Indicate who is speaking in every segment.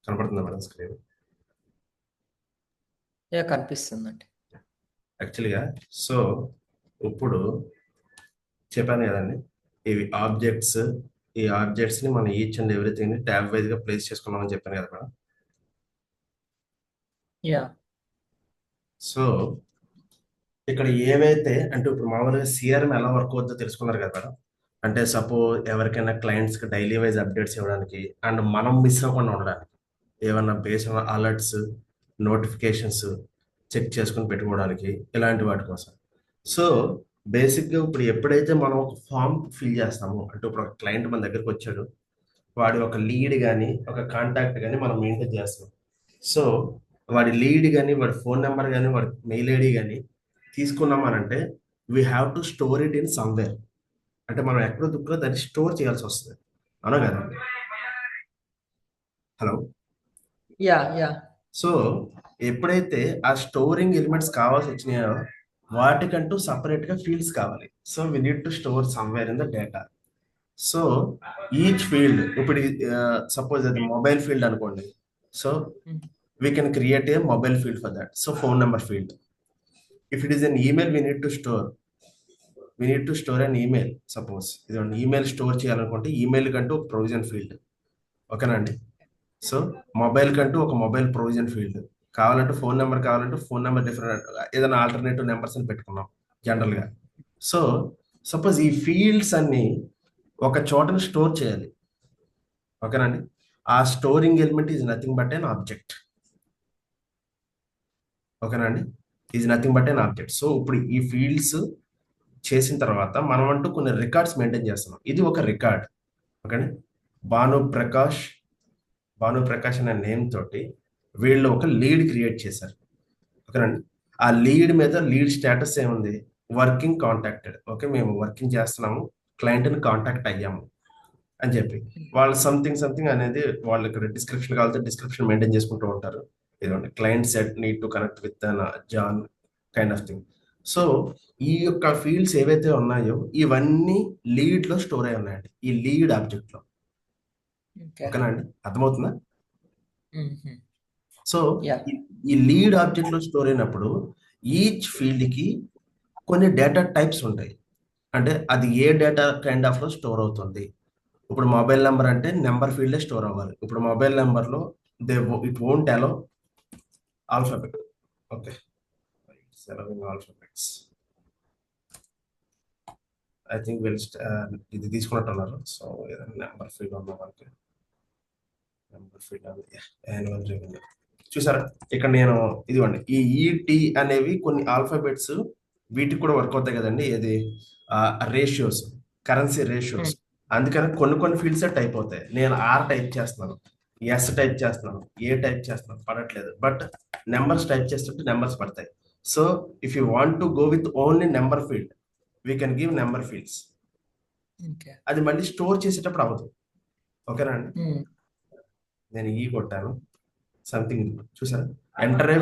Speaker 1: కనపడుతుందా madam screen?
Speaker 2: కనిపిస్తుందండి.
Speaker 1: యాక్చువల్గా సో ఇప్పుడు చెప్పాను కదండి, ఇవి ఆబ్జెక్ట్స్. ఈ ఆబ్జెక్ట్స్ ని మనం ఈచ్ అండ్ ఎవ్రీథింగ్ ని ట్యాబ్ వైజ్ గా ప్లేస్ చేసుకున్నామని చెప్పాను కదా మేడం.
Speaker 2: యా
Speaker 1: సో ఇక్కడ ఏవైతే అంటే ఇప్పుడు మామూలుగా సిఆర్ఎం ఎలా వర్క్ అవుతుందో తెలుసుకున్నారు కదా మేడం. అంటే సపోజ్ ఎవరికైనా క్లయింట్స్ కి డైలీ వైజ్ అప్డేట్స్ ఇవ్వడానికి అండ్ మనం మిస్ అవ్వకుండా ఉండడానికి ఏమన్నా బేస్ అలర్ట్స్, నోటిఫికేషన్స్ చెక్ చేసుకుని పెట్టుకోవడానికి ఇలాంటి వాటి కోసం. సో బేసిక్గా ఇప్పుడు ఎప్పుడైతే మనం ఒక ఫామ్ ఫిల్ చేస్తామో, అంటే ఇప్పుడు ఒక క్లయింట్ మన దగ్గరికి వచ్చాడు, వాడి ఒక లీడ్ కానీ ఒక కాంటాక్ట్ కానీ మనం మెయింటైన్ చేస్తాం. సో వాడి లీడ్ కానీ వాడి ఫోన్ నెంబర్ కానీ వాడి మెయిల్ ఐడి కానీ తీసుకున్నామనంటే we have to store it in somewhere. అంటే మనం ఎక్కడో దుక్కో దాన్ని స్టోర్ చేయాల్సి వస్తుంది, అవునా కదా? హలో.
Speaker 2: యా యా
Speaker 1: సో ఎప్పుడైతే ఆ స్టోరింగ్ ఎలిమెంట్స్ కావాల్సి వచ్చినాయో వాటికంటూ సపరేట్ గా ఫీల్డ్స్ కావాలి. So we need to store somewhere in the data. So each field ఇప్పుడు సపోజ్ అది మొబైల్ ఫీల్డ్ అనుకోండి. So we can create a mobile field for that. So phone number field. If it is an email we need to store an email. Suppose ఇది email store చేయాలనుకుంటే email కంటూ ఒక provision field. ఓకేనా అండి? So mobile కంటూ ఒక mobile provision field. కావాలంటే phone number, కావాలంటే ఫోన్ నెంబర్ డిఫరెంట్ ఏదైనా ఆల్టర్నేటివ్ నెంబర్స్ అని పెట్టుకున్నాం జనరల్ గా. సో సపోజ్ ఈ ఫీల్డ్స్ అన్ని ఒక చోటని స్టోర్ చేయాలి. ఓకేనండి? ఆ storing element is nothing but an object. ఓకేనండి? Is nothing but an object. So ఇప్పుడు ఈ ఫీల్డ్స్ చేసిన తర్వాత మనం అంటూ కొన్ని రికార్డ్స్ మెయింటైన్ చేస్తున్నాం. ఇది ఒక రికార్డ్. ఓకేనా? భాను ప్రకాష్ భాను ప్రకాష్ అనే నేమ్ తోటి వీళ్ళు ఒక లీడ్ క్రియేట్ చేశారు. ఓకేనండి? ఆ లీడ్ మీద లీడ్ స్టేటస్ ఏముంది? Working contacted. ఓకే, మేము వర్కింగ్ చేస్తున్నాము, క్లయింట్ని కాంటాక్ట్ అయ్యాము అని చెప్పి వాళ్ళు సంథింగ్ అనేది వాళ్ళు ఇక్కడ డిస్క్రిప్షన్ కావాలంటే డిస్క్రిప్షన్ మెయింటైన్ చేసుకుంటూ ఉంటారు. ఇదిగోండి, client set need to connect with John kind of thing. So ఈ యొక్క ఫీల్డ్స్ ఏవైతే ఉన్నాయో ఇవన్నీ లీడ్ లో స్టోర్ అయి ఉన్నాయండి, ఈ లీడ్ ఆబ్జెక్ట్ లో.
Speaker 2: ఓకే
Speaker 1: ఓకేనా అండి? అర్థమవుతుందా? సో
Speaker 2: యా
Speaker 1: ఈ లీడ్ ఆబ్జెక్ట్ లో స్టోర్ అయినప్పుడు ఈచ్ ఫీల్డ్ కి కొన్ని డేటా టైప్స్ ఉంటాయి. అంటే అది ఏ డేటా కైండ్ ఆఫ్ లో స్టోర్ అవుతుంది. ఇప్పుడు మొబైల్ నెంబర్ అంటే నెంబర్ ఫీల్డ్ స్టోర్ అవ్వాలి. ఇప్పుడు మొబైల్ నెంబర్ లో it won't allow alphabet. Okay, alphabets I think ఇది తీసుకున్నట్టున్నారు. సో ఏదైనా నెంబర్ ఫీల్డ్ ఉన్న వాళ్ళకి నెంబర్ ఫీల్డ్ యాన్యువల్ రెవెన్యూ చూసారా ఇక్కడ నేను ఇదిగోండి ఈ ఈటి అనేవి కొన్ని ఆల్ఫాబెట్స్ వీటికి కూడా వర్క్ అవుతాయి కదండి. ఏది రేషియోస్, కరెన్సీ రేషియోస్. అందుకని కొన్ని కొన్ని ఫీల్డ్స్ టైప్ అవుతాయి. నేను ఆర్ టైప్ చేస్తున్నాను, ఎస్ టైప్ చేస్తున్నాను, ఏ టైప్ చేస్తున్నాను, పడట్లేదు. బట్ నెంబర్స్ టైప్ చేస్తుంటే నెంబర్స్ పడతాయి. So if you want to go with only number field we can give number fields.
Speaker 2: Okay
Speaker 1: అది మళ్ళీ స్టోర్ చేసేటప్పుడు అవ్వదు. ఓకేనా అండి? నేను ఈ కొట్టాను సంథింగ్ చూసారా, enter a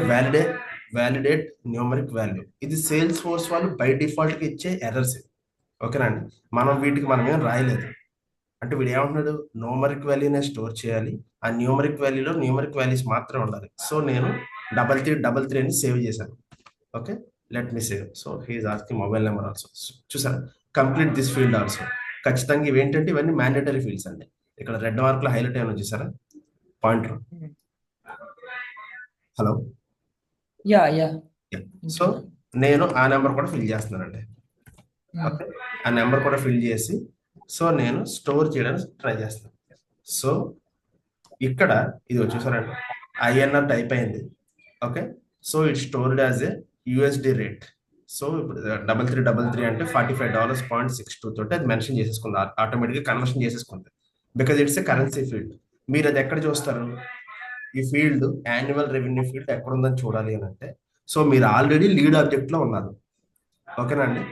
Speaker 1: validate numeric value. ఇది సేల్స్ ఫోర్స్ వాళ్ళు బై డిఫాల్ట్ గా ఇచ్చే ఎర్రర్స్. ఓకేనా అండి? మనం ఏం రాయలేదు. అంటే వీడు ఏమంటున్నాడు, న్యూమరిక్ వాల్యూనే స్టోర్ చేయాలి, ఆ న్యూమరిక్ వాల్యూలో న్యూమరిక్ వాల్యూస్ మాత్రమే ఉండాలి. సో నేను 3333 అని సేవ్ చేశాను. Okay, let me save. So he is asking mobile number also. చూసారా, కంప్లీట్ దిస్ ఫీల్డ్ ఆల్సో. ఖచ్చితంగా ఇవేంటంటే ఇవన్నీ మ్యాండేటరీ ఫీల్డ్స్ అండి. ఇక్కడ రెడ్ మార్క్ లో హైలైట్ అయినా చూసారా pointer. Hello.
Speaker 2: Yeah yeah
Speaker 1: so నేను ఆ నెంబర్ కూడా ఫిల్ చేస్తున్నానండి. ఓకే, ఆ నెంబర్ కూడా ఫిల్ చేసి సో నేను స్టోర్ చేయడానికి ట్రై చేస్తాను. సో ఇక్కడ ఇది వచ్చేసారండి, ఐఎన్ఆర్ టైప్ అయింది. Okay, so it stored as a USD rate. So ఇప్పుడు 3333 అంటే $45.62 తోటి అది మెన్షన్ చేసేసుకుంది, ఆటోమేటిక్గా కన్వర్షన్ చేసేసుకుంది. Because it's a currency field. మీరు అది ఎక్కడ చూస్తారు? ఈ ఫీల్డ్ యాన్యువల్ రెవెన్యూ ఫీల్డ్ ఎక్కడ ఉందని చూడాలి అని అంటే, సో మీరు ఆల్రెడీ లీడ్ ఆబ్జెక్ట్ లో ఉన్నారు. ఓకేనా అండి?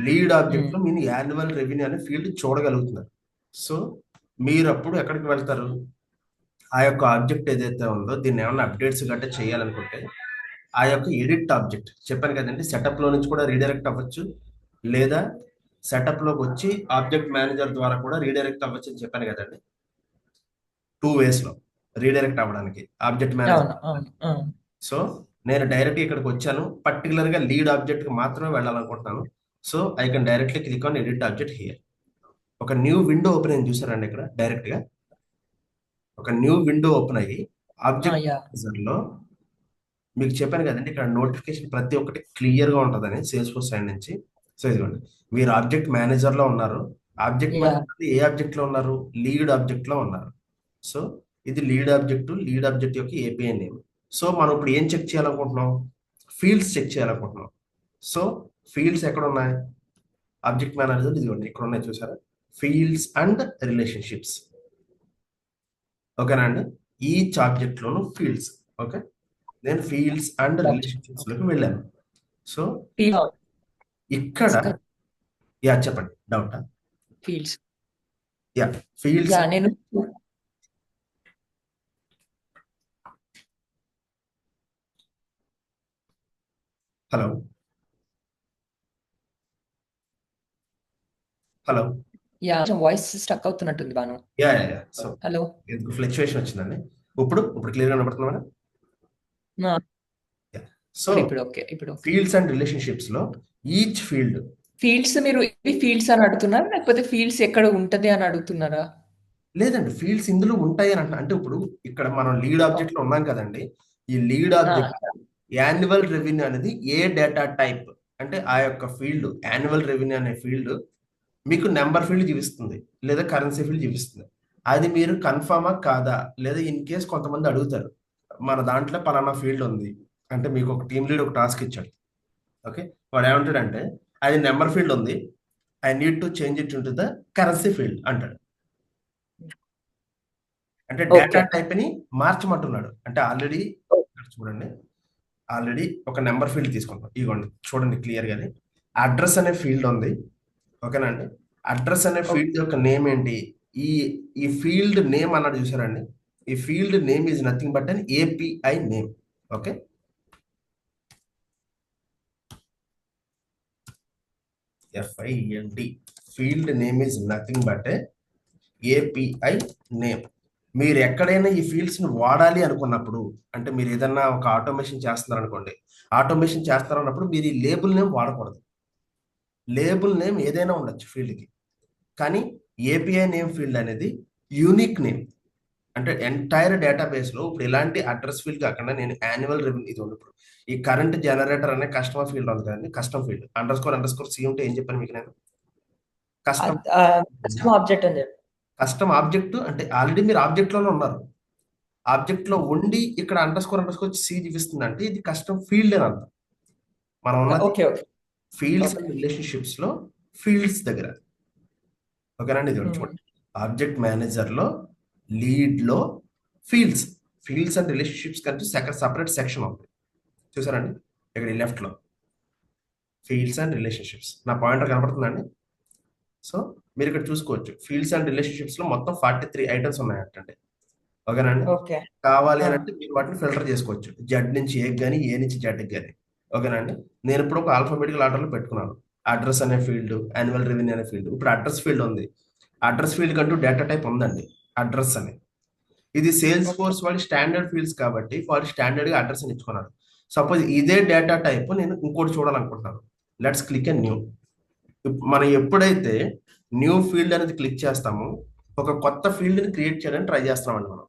Speaker 1: లీడ్ ఆబ్జెక్ట్ లో మీరు యాన్యువల్ రెవెన్యూ అనే ఫీల్డ్ చూడగలుగుతున్నారు. సో మీరు అప్పుడు ఎక్కడికి వెళ్తారు? ఆ యొక్క ఆబ్జెక్ట్ ఏదైతే ఉందో దీన్ని ఏమన్నా అప్డేట్స్ గట్రా చేయాలనుకుంటే ఆ యొక్క ఎడిట్ ఆబ్జెక్ట్ చెప్పాను కదండి, సెటప్ లో నుంచి కూడా రీడైరెక్ట్ అవ్వచ్చు, లేదా సెటప్ లోకి వచ్చి ఆబ్జెక్ట్ మేనేజర్ ద్వారా కూడా రీడైరెక్ట్ అవ్వచ్చు అని చెప్పాను కదండి. 2 ways లో. రీడైరెక్ట్ అవ్వడానికి ఆబ్జెక్ట్ మేనేజర్.
Speaker 2: అవును అవును అవును
Speaker 1: సో నేను డైరెక్ట్ ఇక్కడికి వచ్చాను, పర్టికులర్ గా లీడ్ ఆబ్జెక్ట్ కి మాత్రమే వెళ్ళాలనుకుంటున్నాను. So I can directly click on edit object here. ఒక న్యూ విండో ఓపెన్ అయింది చూసారండి ఇక్కడ డైరెక్ట్ గా. ఒక న్యూ విండో ఓపెన్ అయ్యి ఆబ్జెక్ట్
Speaker 2: యా
Speaker 1: మేనేజర్ లో మీకు చెప్పాను కదండి, ఇక్కడ నోటిఫికేషన్ ప్రతి ఒక్కటి క్లియర్ గా ఉంటుందని సేల్స్ ఫోర్స్ సైడ్ నుంచి. సో ఇదిగోండి, మీరు ఆబ్జెక్ట్ మేనేజర్ లో ఉన్నారు. ఆబ్జెక్ట్
Speaker 2: యా
Speaker 1: మేనేజర్ ఏ ఆబ్జెక్ట్ లో ఉన్నారు? లీడ్ ఆబ్జెక్ట్ లో ఉన్నారు. సో ఇది లీడ్ ఆబ్జెక్ట్ యొక్క ఏపీఐ నేమ్. సో మనం ఇప్పుడు ఏం చెక్ చేయాలనుకుంటున్నాం? ఫీల్డ్స్ చెక్ చేయాలనుకుంటున్నాం. సో ఫీల్డ్స్ ఎక్కడ ఉన్నాయి? ఆబ్జెక్ట్ మేనేజర్ ఇదిగోండి ఇక్కడ ఉన్నాయి చూసారా, ఫీల్డ్స్ అండ్ రిలేషన్షిప్స్. ఓకేనా అండి? ఈచ్ ఆబ్జెక్ట్ లోను ఫీల్డ్స్. ఓకే, నేను ఫీల్డ్స్ అండ్ రిలేషన్షిప్స్ లోకి వెళ్ళాను. సో ఇక్కడ యా చెప్పండి, డౌటా?
Speaker 2: Fields
Speaker 1: yeah, fields.
Speaker 2: యా నేను
Speaker 1: hello hello.
Speaker 2: Yeah voice stuck అవుతున్నట్టుంది Bhanu.
Speaker 1: Yeah yeah yeah. So
Speaker 2: hello
Speaker 1: ఎందుకు ఫ్లక్చుయేషన్ వచ్చిందండి? ఇప్పుడు క్లియర్ గా కనబడుతుందా మేడం? సో
Speaker 2: ఇప్పుడు ఓకే ఇప్పుడు ఓకే.
Speaker 1: ఫీల్డ్స్ అండ్ రిలేషన్షిప్స్ లో ఈచ్ ఫీల్డ్.
Speaker 2: ఫీల్డ్స్ మీరు ఇవి ఫీల్డ్స్ అని అడుగుతున్నారా లేకపోతే ఫీల్డ్స్ ఎక్కడ ఉంటది అని అడుగుతున్నారా?
Speaker 1: లేదండి, ఫీల్డ్స్ ఇందులో ఉంటాయి అని అంటే ఇప్పుడు ఇక్కడ మనం లీడ్ ఆబ్జెక్ట్ లో ఉన్నాం కదండి. ఈ లీడ్ ఆబ్జెక్ట్ యాన్యువల్ రెవెన్యూ అనేది ఏ డేటా టైప్ అంటే ఆ యొక్క ఫీల్డ్ యాన్యువల్ రెవెన్యూ అనే ఫీల్డ్ మీకు నెంబర్ ఫీల్డ్ చూపిస్తుంది లేదా కరెన్సీ ఫీల్డ్ చూపిస్తుంది. అది మీరు కన్ఫర్మా కాదా, లేదా ఇన్ కేస్ కొంతమంది అడుగుతారు మన దాంట్లో పలానా ఫీల్డ్ ఉంది అంటే, మీకు ఒక టీమ్ లీడ్ ఒక టాస్క్ ఇచ్చాడు. ఓకే, వాడు ఏమంటాడంటే అది నెంబర్ ఫీల్డ్ ఉంది, I need to change it into the currency field అంటాడు. అంటే డేటా టైప్ ని మార్చమంటున్నాడు. అంటే ఆల్రెడీ చూడండి, ఆల్రెడీ ఒక నెంబర్ ఫీల్డ్ తీసుకుంటాం. ఇదిగోండి చూడండి క్లియర్ గానే, అడ్రస్ అనే ఫీల్డ్ ఉంది. ఓకేనా అండి? అడ్రస్ అనే ఫీల్డ్ యొక్క నేమ్ ఏంటి? ఈ ఈ ఫీల్డ్ నేమ్ అన్నాడు చూసారండి, ఈ field name is nothing but an API name. Okay, FILD field name is nothing but API name. మీరు ఎక్కడైనా ఈ ఫీల్డ్స్ ని వాడాలి అనుకున్నప్పుడు, అంటే మీరు ఏదన్నా ఒక ఆటోమేషన్ చేస్తున్నారు అనుకోండి, ఆటోమేషన్ చేస్తారన్నప్పుడు మీరు ఈ లేబుల్ నేమ్ వాడకూడదు. లేబుల్ నేమ్ ఏదైనా ఉండొచ్చు ఫీల్డ్ కి, కానీ ఏపీఐ నేమ్ ఫీల్డ్ అనేది యూనిక్ నేమ్. అంటే ఎంటైర్ డేటాబేస్ లో ఇప్పుడు ఇలాంటి అడ్రస్ ఫీల్డ్ కాకుండా నేను యాన్యువల్ రెవెన్యూ ఇది ఉంది. ఇప్పుడు ఈ కరెంట్ జనరేటర్ అనే కస్టమర్ ఫీల్డ్ ఉంది కదండి, custom field underscore C ఉంటే ఏం చెప్పాను మీకు నేను? కస్టమ్
Speaker 2: కస్టమ్ ఆబ్జెక్ట్ అని చెప్పి
Speaker 1: కస్టమ్ ఆబ్జెక్ట్ అంటే ఆల్రెడీ మీరు ఆబ్జెక్ట్ లోనే ఉన్నారు. ఆబ్జెక్ట్ లో ఉండి ఇక్కడ అండర్ స్కోర్ సి చూపిస్తుంది అంటే ఇది కస్టమ్ ఫీల్డ్ అని అర్థం. మనం ఉన్నది
Speaker 2: okay okay
Speaker 1: fields and relationships లో ఫీల్డ్స్ దగ్గర. ఓకేనండి? ఇది చూడండి, ఆబ్జెక్ట్ మేనేజర్ లో లీడ్ లో ఫీల్డ్స్ అండ్ రిలేషన్షిప్స్ కంటే సపరేట్ సెక్షన్ ఉంది చూసారండి ఇక్కడ లెఫ్ట్ లో, ఫీల్డ్స్ అండ్ రిలేషన్షిప్స్. నా పాయింటర్ కనపడుతుందండి? సో మీరు ఇక్కడ చూసుకోవచ్చు, ఫీల్డ్స్ అండ్ రిలేషన్షిప్స్ లో మొత్తం 43 ఐటమ్స్ ఉన్నాయంటే. ఓకేనండి?
Speaker 2: ఓకే
Speaker 1: కావాలి అని అంటే మీరు వాటిని ఫిల్టర్ చేసుకోవచ్చు, జెడ్ నుంచి ఏ కానీ, ఏ నుంచి జెడ్ కానీ. ఓకేనండి? నేను ఇప్పుడు ఒక ఆల్ఫాబెటికల్ ఆర్డర్ లో పెట్టుకున్నాను. అడ్రస్ అనే ఫీల్డ్, యాన్యువల్ రెవెన్యూ అనే ఫీల్డ్. ఇప్పుడు అడ్రస్ ఫీల్డ్ ఉంది, అడ్రస్ ఫీల్డ్ కంటూ డేటా టైప్ ఉందండి అడ్రస్ అని. ఇది సేల్స్ ఫోర్స్ వాళ్ళు స్టాండర్డ్ ఫీల్డ్స్ కాబట్టి వాళ్ళు స్టాండర్డ్ గా అడ్రస్ అని ఇచ్చుకున్నారు. సపోజ్ ఇదే డేటా టైప్ నేను ఇంకోటి చూడాలనుకుంటున్నాను, లెట్స్ క్లిక్ ఎ న్యూ. మనం ఎప్పుడైతే న్యూ ఫీల్డ్ అనేది క్లిక్ చేస్తామో ఒక కొత్త ఫీల్డ్ ని క్రియేట్ చేయడానికి ట్రై చేస్తామండి మనం.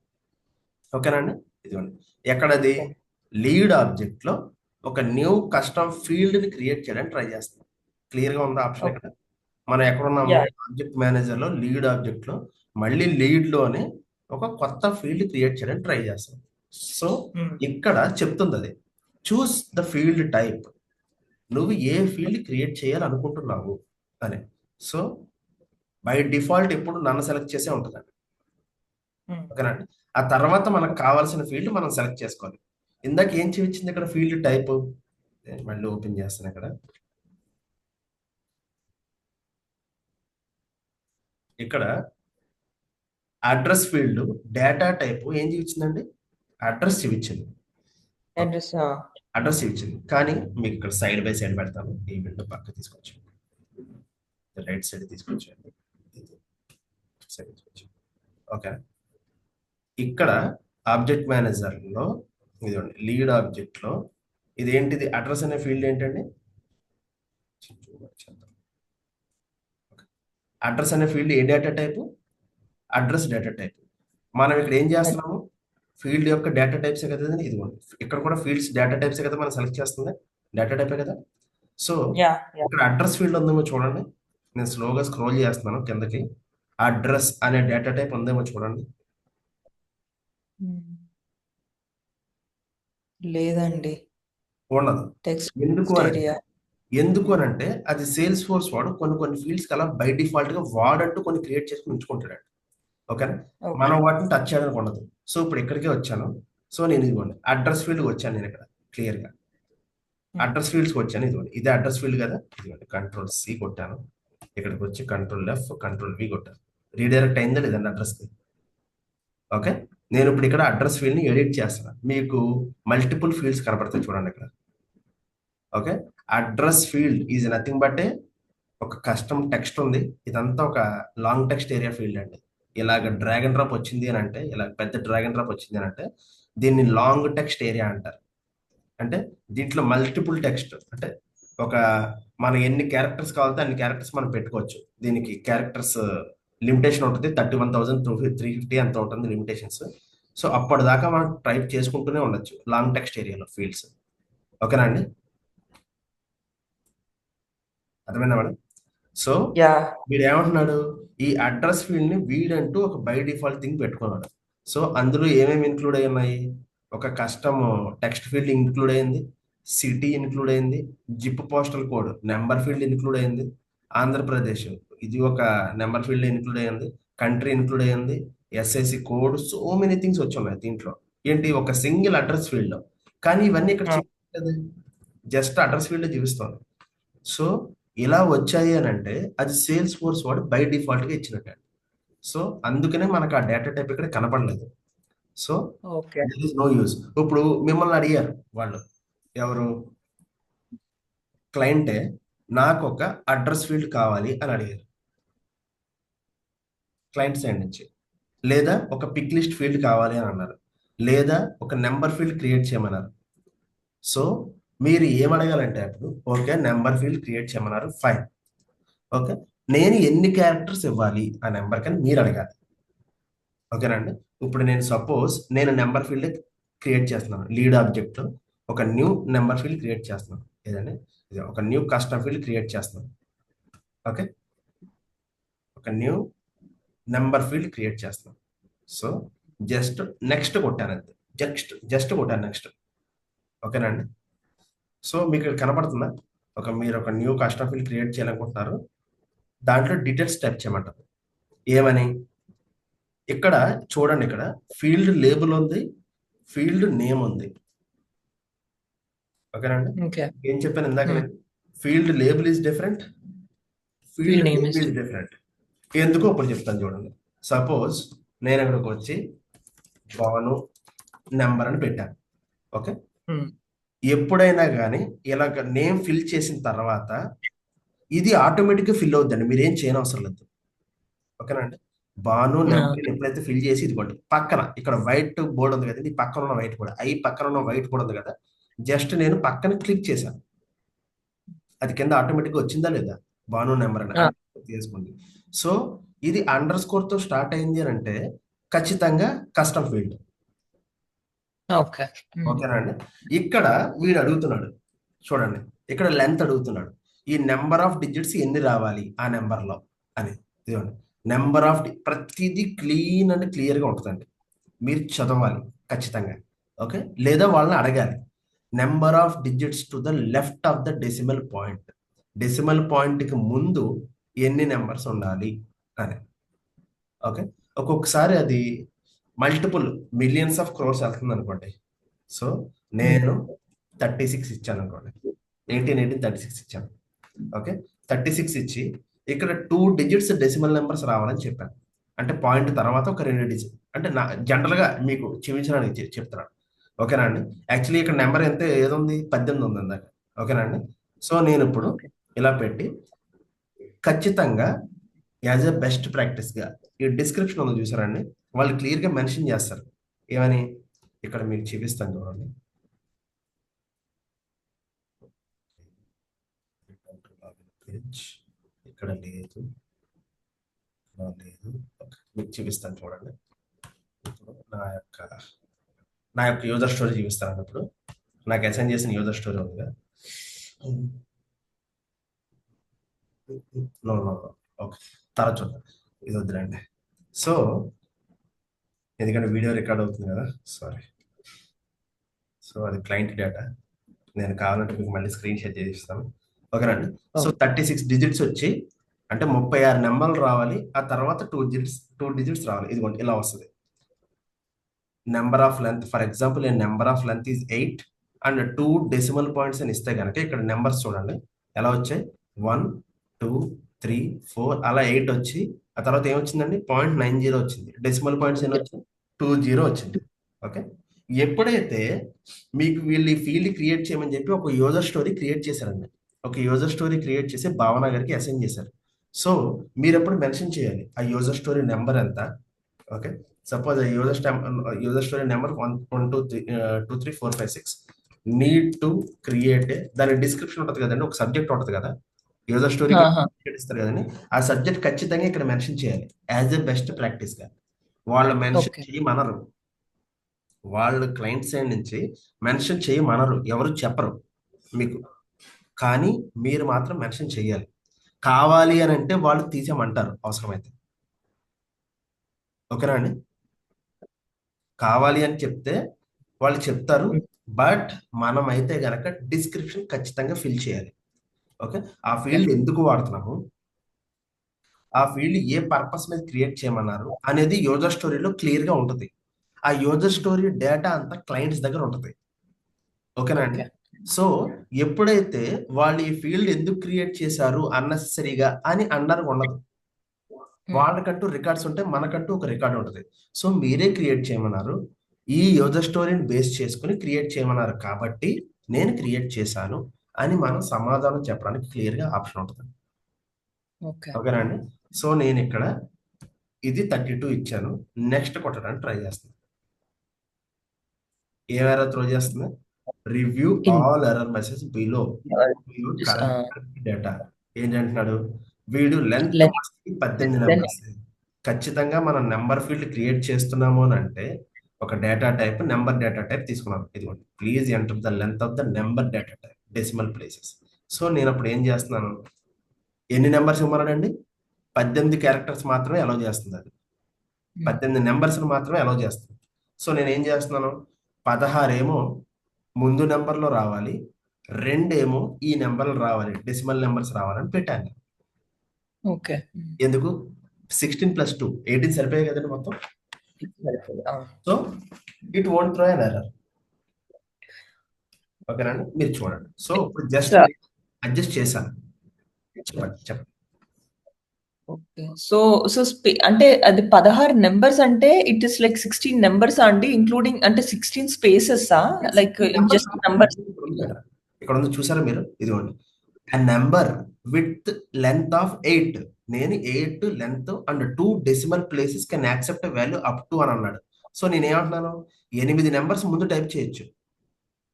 Speaker 1: ఓకేనండి? ఇదిగోండి, ఎక్కడది లీడ్ ఆబ్జెక్ట్ లో ఒక న్యూ కస్టమ్ ఫీల్డ్ ని క్రియేట్ చేయడానికి ట్రై చేస్తాం. క్లియర్ గా ఉందా ఆప్షన్ ఇక్కడ? మనం ఎక్కడ ఉన్నాము? ఆబ్జెక్ట్ మేనేజర్ లో లీడ్ ఆబ్జెక్ట్ లో మళ్ళీ లీడ్ లోనే ఒక కొత్త ఫీల్డ్ క్రియేట్ చేయడానికి ట్రై చేస్తాం. సో ఇక్కడ చెప్తుంది అది చూస్ ద ఫీల్డ్ టైప్, నువ్వు ఏ ఫీల్డ్ క్రియేట్ చేయాలనుకుంటున్నావు అని. సో బై డిఫాల్ట్ ఎప్పుడు నన్ను సెలెక్ట్ చేసే ఉంటుందండి. ఓకేనండి? ఆ తర్వాత మనకు కావాల్సిన ఫీల్డ్ మనం సెలెక్ట్ చేసుకోవాలి. ఇందాక ఏం చూపించింది ఇక్కడ ఫీల్డ్ టైప్? మళ్ళీ ఓపెన్ చేస్తాను ఇక్కడ. ఇక్కడ అడ్రస్ ఫీల్డ్ డేటా టైప్ ఏం చూపించిందండి? అడ్రస్ చూపించింది. అడ్రస్ చూపించింది, కానీ మీకు ఇక్కడ సైడ్ బై సైడ్ పెడతాను. ఈ విండో పక్క తీసుకొచ్చి రైట్ సైడ్ తీసుకొచ్చేయండి. ఓకే, ఇక్కడ ఆబ్జెక్ట్ మేనేజర్లో ఇదిగోండి లీడ్ ఆబ్జెక్ట్లో ఇదేంటిది అడ్రస్ అనే ఫీల్డ్ ఏంటండి? అడ్రస్ అనే field a data type? Address data type. మనం ఇక్కడ ఏం చేస్తున్నాము? ఫీల్డ్ యొక్క డేటా టైప్సే కదా ఇది. ఇదిగోండి ఇక్కడ కూడా ఫీల్డ్స్ డేటా టైప్సే కదా మనం సెలెక్ట్ చేస్తుంది, డేటా టైపే కదా. సో
Speaker 2: యా యా
Speaker 1: ఇక్కడ అడ్రస్ ఫీల్డ్ ఉందేమో చూడండి. నేను స్లోగా స్క్రోల్ చేస్తున్నాను కిందకి. అడ్రస్ అనే డేటా టైప్ ఉందేమో చూడండి.
Speaker 2: లేదండి.
Speaker 1: ఉండదు.
Speaker 2: టెక్స్ట్
Speaker 1: ఎందుకు అనంటే
Speaker 2: ఏరియా.
Speaker 1: అది సేల్స్ ఫోర్స్ వాడు కొన్ని ఫీల్డ్స్ అలా బై డిఫాల్ట్ గా వాడంటూ కొన్ని క్రియేట్ చేసుకుని ఉంచుకుంటాడు. ఓకేనా?
Speaker 2: ఓకే.
Speaker 1: మనం వాటిని టచ్ చేయడానికి ఉండదు. సో ఇప్పుడు ఇక్కడికే వచ్చాను. సో నేను ఇదిగోండి అడ్రస్ ఫీల్డ్ వచ్చాను. నేను ఇక్కడ క్లియర్ గా అడ్రస్ ఫీల్డ్స్ వచ్చాను. ఇదిగోండి ఇదే అడ్రస్ ఫీల్డ్ కదా. ఇదిగోండి కంట్రోల్ సి కొట్టాను. ఇక్కడికి వచ్చి కంట్రోల్ ఎఫ్ కంట్రోల్ వి కొట్టాను. రీడైరెక్ట్ అయిందా లేదండి అడ్రస్ కి? ఓకే. నేను ఇప్పుడు ఇక్కడ అడ్రస్ ఫీల్డ్ ని ఎడిట్ చేస్తాను. మీకు మల్టిపుల్ ఫీల్డ్స్ కనపడతాయి చూడండి ఇక్కడ. Okay. Address field is nothing but ఒక కస్టమ్ టెక్స్ట్ ఉంది. ఇదంతా ఒక లాంగ్ టెక్స్ట్ ఏరియా ఫీల్డ్ అండి. ఇలాగ డ్రాగ్ అండ్ డ్రాప్ వచ్చింది అని అంటే, ఇలా పెద్ద డ్రాగ్ అండ్ డ్రాప్ వచ్చింది అని అంటే దీన్ని లాంగ్ టెక్స్ట్ ఏరియా అంటారు. అంటే దీంట్లో మల్టిపుల్ టెక్స్ట్, అంటే ఒక మనం ఎన్ని క్యారెక్టర్స్ కావాలితే అన్ని క్యారెక్టర్స్ మనం పెట్టుకోవచ్చు. దీనికి క్యారెక్టర్స్ లిమిటేషన్ ఉంటుంది. 31,350 అంత ఉంటుంది లిమిటేషన్స్. సో అప్పటిదాకా మనం టైప్ చేసుకుంటూనే ఉండొచ్చు లాంగ్ టెక్స్ట్ ఏరియాలో ఫీల్డ్స్. ఓకేనా అండి? అర్థమైందా మేడం? సో
Speaker 2: యా
Speaker 1: వీడు ఏమంటున్నాడు? ఈ అడ్రస్ ఫీల్డ్ ని వీడంటూ ఒక బై డిఫాల్ట్ థింగ్ పెట్టుకున్నాడు. సో అందులో ఏమేమి ఇన్క్లూడ్ అయి ఉన్నాయి? ఒక కస్టమ్ టెక్స్ట్ ఫీల్డ్ ఇన్క్లూడ్ అయింది, సిటీ ఇన్క్లూడ్ అయింది, zip postal code number field include అయింది, ఆంధ్రప్రదేశ్ ఇది ఒక నెంబర్ ఫీల్డ్ ఇన్క్లూడ్ అయింది, కంట్రీ ఇన్క్లూడ్ అయింది, SIC code, so many things వచ్చి ఉన్నాయి దీంట్లో. ఏంటి? ఒక సింగిల్ అడ్రస్ ఫీల్డ్ లో. కానీ ఇవన్నీ ఇక్కడ చూపించలేదు, జస్ట్ అడ్రస్ ఫీల్డ్ చూపిస్తాను. సో ఇలా వచ్చాయి అని అంటే అది సేల్స్ ఫోర్స్ వాడు బై డిఫాల్ట్ గా ఇచ్చినట్టు. సో అందుకనే మనకు ఆ డేటా టైప్ ఇక్కడ కనపడలేదు. So
Speaker 2: okay.
Speaker 1: There is no use. ఇప్పుడు మిమ్మల్ని అడిగారు వాళ్ళు, ఎవరు? క్లయింటే నాకు ఒక అడ్రస్ ఫీల్డ్ కావాలి అని అడిగారు క్లయింట్ సైడ్ నుంచి, లేదా ఒక పిక్ లిస్ట్ ఫీల్డ్ కావాలి అని అన్నారు, లేదా ఒక నెంబర్ ఫీల్డ్ క్రియేట్ చేయమన్నారు. సో మీరు ఏమడగాలంటే అప్పుడు ఓకే నెంబర్ ఫీల్డ్ క్రియేట్ చేయమన్నారు, ఫైన్. ఓకే, నేను ఎన్ని క్యారెక్టర్స్ ఇవ్వాలి ఆ నెంబర్ కని మీరు అడగాలి. ఓకేనండి? ఇప్పుడు నేను సపోజ్ నేను నెంబర్ ఫీల్డ్ క్రియేట్ చేస్తున్నాను. లీడ్ ఆబ్జెక్ట్ లో ఒక న్యూ నెంబర్ ఫీల్డ్ క్రియేట్ చేస్తున్నాను. ఏదండి? ఇది ఒక న్యూ కస్టమ్ ఫీల్డ్ క్రియేట్ చేస్తున్నాను. ఓకే, ఒక న్యూ నెంబర్ ఫీల్డ్ క్రియేట్ చేస్తున్నాను. సో జస్ట్ నెక్స్ట్ కొట్టాను, అంతే. జస్ట్ కొట్టాను నెక్స్ట్. ఓకేనండి? సో మీకు ఇక్కడ కనపడుతుందా? మీరు ఒక న్యూ కస్టమ్ ఫీల్డ్ క్రియేట్ చేయాలనుకుంటున్నారు, దాంట్లో డీటెయిల్స్ టైప్ చేయమంటారు. ఏమని? ఇక్కడ చూడండి, ఇక్కడ ఫీల్డ్ లేబుల్ ఉంది, ఫీల్డ్ నేమ్ ఉంది. ఓకేనండి?
Speaker 2: ఓకే.
Speaker 1: ఏం చెప్పాను ఇందాక? Field label is different, field
Speaker 2: name
Speaker 1: name is different. ఎందుకో ఇప్పుడు చెప్తాను చూడండి. సపోజ్ నేను ఇక్కడికి వచ్చి భాను నెంబర్ అని పెట్టాను. ఓకే, ఎప్పుడైనా కానీ ఇలాగ నేమ్ ఫిల్ చేసిన తర్వాత ఇది ఆటోమేటిక్గా ఫిల్ అవుతుందండి, మీరేం చేయనవసరం లేదు. ఓకేనండి? భాను నెంబర్ ఎప్పుడైతే ఫిల్ చేసి, ఇదిగోండి పక్కన ఇక్కడ వైట్ బోర్డ్ ఉంది కదండి, ఈ పక్కన ఉన్న వైట్ బోర్డ్, పక్కన ఉన్న వైట్ బోర్డ్ ఉంది కదా, జస్ట్ నేను పక్కన క్లిక్ చేశాను, అది కింద ఆటోమేటిక్గా వచ్చిందా లేదా భాను నెంబర్ అని చేసుకోండి. సో ఇది అండర్ స్కోర్ తో స్టార్ట్ అయింది అని అంటే ఖచ్చితంగా కస్టమ్ ఫీల్డ్.
Speaker 2: ఓకే.
Speaker 1: ఓకేనా అండి? ఇక్కడ వీడు అడుగుతున్నాడు చూడండి, ఇక్కడ లెంత్ అడుగుతున్నాడు, ఈ నెంబర్ ఆఫ్ డిజిట్స్ ఎన్ని రావాలి ఆ నెంబర్ లో అని. ఇదిగోండి నెంబర్ ఆఫ్ ప్రతిదీ క్లీన్ అండ్ క్లియర్ గా ఉంటుందండి, మీరు చదవాలి ఖచ్చితంగా. ఓకే, లేదా వాళ్ళని అడగాలి, number of digits to the left of the decimal point, decimal point కి ముందు ఎన్ని నెంబర్స్ ఉండాలి అని. ఓకే, ఒక్కొక్కసారి అది మల్టిపుల్ మిలియన్స్ ఆఫ్ క్రోర్స్ వెళ్తుంది అనుకోండి. సో నేను 36 ఇచ్చాను అనుకోండి, 1836 ఇచ్చాను. ఓకే, 36 ఇచ్చి ఇక్కడ 2 డిజిట్స్ డెసిమల్ నెంబర్స్ రావాలని చెప్పాను. అంటే పాయింట్ తర్వాత ఒక 2 డిజిట్, అంటే నా జనరల్గా మీకు చూపించడానికి చెప్తున్నాను. ఓకేనా అండి? యాక్చువల్లీ ఇక్కడ నెంబర్ ఎంత ఏదుంది? 18 ఉంది ఇందాక. ఓకేనా అండి? సో నేను ఇప్పుడు ఇలా పెట్టి ఖచ్చితంగా యాజ్ ఎ బెస్ట్ ప్రాక్టీస్ గా ఈ డిస్క్రిప్షన్ ఉంది చూసారండి, వాళ్ళు క్లియర్ గా మెన్షన్ చేస్తారు ఏమని ఇక్కడ మీకు చూపిస్తాను చూడండి. ఇక్కడ లేదు, లేదు. మీకు చూపిస్తాను చూడండి. ఇప్పుడు నా యొక్క యూజర్ స్టోరీ చూపిస్తాను. ఇప్పుడు నాకు అసైన్ చేసిన యూజర్ స్టోరీ ఉందిగా. ఓకే, తర్వాత చూద్దాం, ఇది వద్దులేండి. సో ఎందుకంటే వీడియో రికార్డ్ అవుతుంది కదా, సారీ. సో అది క్లయింట్ డేటా, నేను కావాలంటే మీకు మళ్ళీ స్క్రీన్ షేర్ చేస్తాను. ఓకేనండి. సో 36 డిజిట్స్ వచ్చి అంటే 36 నెంబర్లు రావాలి. ఆ తర్వాత 2 డిజిట్స్ రావాలి. ఇదిగోండి ఇలా వస్తుంది. Number of length, for example నేను number of length is 8 and 2 decimal points అని ఇస్తే కనుక ఇక్కడ నెంబర్స్ చూడండి ఎలా వచ్చాయి. 1 2 3 4 అలా 8 వచ్చి ఆ తర్వాత ఏమొచ్చిందండి 0.90 వచ్చింది. డెసిమల్ పాయింట్స్ ఏమి వచ్చింది 20 వచ్చింది. ఓకే, ఎప్పుడైతే మీకు వీళ్ళు ఈ ఫీల్డ్ క్రియేట్ చేయమని చెప్పి ఒక యూజర్ స్టోరీ క్రియేట్ చేశారండి. ఒక యూజర్ స్టోరీ క్రియేట్ చేసి భావన గారికి అసైన్ చేశారు. సో మీరు ఎప్పుడు మెన్షన్ చేయాలి ఆ యూజర్ స్టోరీ నెంబర్ ఎంత. Okay, suppose user story number 1 2 3 2 3 4 5 6 need to create. దాని డిస్క్రిప్షన్ ఉంటుంది కదండి, ఒక సబ్జెక్ట్ ఉంటుంది కదా యూజర్ స్టోరీ ఇస్తారు కదండి. ఆ సబ్జెక్ట్ ఖచ్చితంగా ఇక్కడ మెన్షన్ చేయాలి యాజ్ ఎ బెస్ట్ ప్రాక్టీస్ గా. వాళ్ళు మెన్షన్ చేయమనరు, వాళ్ళు క్లయింట్ సైడ్ నుంచి మెన్షన్ చేయమనరు, ఎవరు చెప్పరు మీకు, కానీ మీరు మాత్రం మెన్షన్ చేయాలి. కావాలి అని అంటే వాళ్ళు తీసేయమంటారు అవసరమైతే. ఓకేనా అండి, కావాలి అని చెప్తే వాళ్ళు చెప్తారు, బట్ మనం అయితే గనక డిస్క్రిప్షన్ ఖచ్చితంగా ఫిల్ చేయాలి. ఓకే, ఆ ఫీల్డ్ ఎందుకు వాడుతున్నాము, ఆ ఫీల్డ్ ఏ పర్పస్ మీద క్రియేట్ చేయమన్నారు అనేది యూజర్ స్టోరీలో క్లియర్ గా ఉంటుంది. ఆ యూజర్ స్టోరీ డేటా అంతా క్లయింట్స్ దగ్గర ఉంటుంది. ఓకేనా అండి. సో ఎప్పుడైతే వాళ్ళు ఈ ఫీల్డ్ ఎందుకు క్రియేట్ చేశారు అన్నెసరీగా అని అన్నారు ఉండదు. వాళ్ళకంటూ రికార్డ్స్ ఉంటాయి, మనకంటూ ఒక రికార్డ్ ఉంటుంది. సో మీరే క్రియేట్ చేయమన్నారు, ఈ యూజర్ స్టోరీని బేస్ చేసుకుని క్రియేట్ చేయమన్నారు కాబట్టి నేను క్రియేట్ చేశాను అని మనం సమాధానం చెప్పడానికి క్లియర్ గా ఆప్షన్ ఉంటుంది. ఓకేనా అండి. సో నేను ఇక్కడ ఇది 32 ఇచ్చాను, నెక్స్ట్ కొట్టడానికి ట్రై చేస్తాను. ఏ ఎర్రర్ త్రో చేస్తుంది, review all error message below data. ఏంటంటున్నాడు వీడు లెంత్ 18 నెంబర్స్. ఖచ్చితంగా మనం నెంబర్ ఫీల్డ్ క్రియేట్ చేస్తున్నాము అని అంటే ఒక data type number data type తీసుకున్నాం. ఇదిగోండి, please enter the length of the number data type decimal places. So నేను అప్పుడు ఏం చేస్తున్నాను, ఎన్ని నెంబర్స్ ఇవ్వమన్నాడండి, 18 క్యారెక్టర్స్ మాత్రమే అలౌ చేస్తుంది. అది 18 నెంబర్స్ మాత్రమే అలౌ చేస్తుంది. సో నేను ఏం చేస్తున్నాను, 16 ఏమో ముందు నెంబర్లో రావాలి, 2 ఏమో ఈ నెంబర్లు రావాలి, డెసిమల్ నెంబర్స్ రావాలని పెట్టాను.
Speaker 2: ఓకే,
Speaker 1: ఎందుకు 16 + 2 18 సరిపోయాయి కదండి మొత్తం. So it won't throw an error. ఓకేనండి, మీరు చూడండి. సో ఇప్పుడు జస్ట్ అడ్జస్ట్ చేశాను. చెప్పండి.
Speaker 2: ఓకే, సో అంటే అది 16 నెంబర్స్ అంటే ఇట్ ఇస్ లైక్ 16 నెంబర్స్ అండి, ఇంక్లూడింగ్ అంటే 16 స్పేసెస్ లైక్ జస్ట్ నెంబర్స్.
Speaker 1: ఇక్కడ ఉంది చూసారా మీరు, ఇదిగోండి, a number with length of 8. నేను 8 length and 2 decimal places can accept value up to అని అన్నాడు. సో నేను ఏమంటున్నాను, 8 నెంబర్స్ ముందు టైప్ చేయొచ్చు,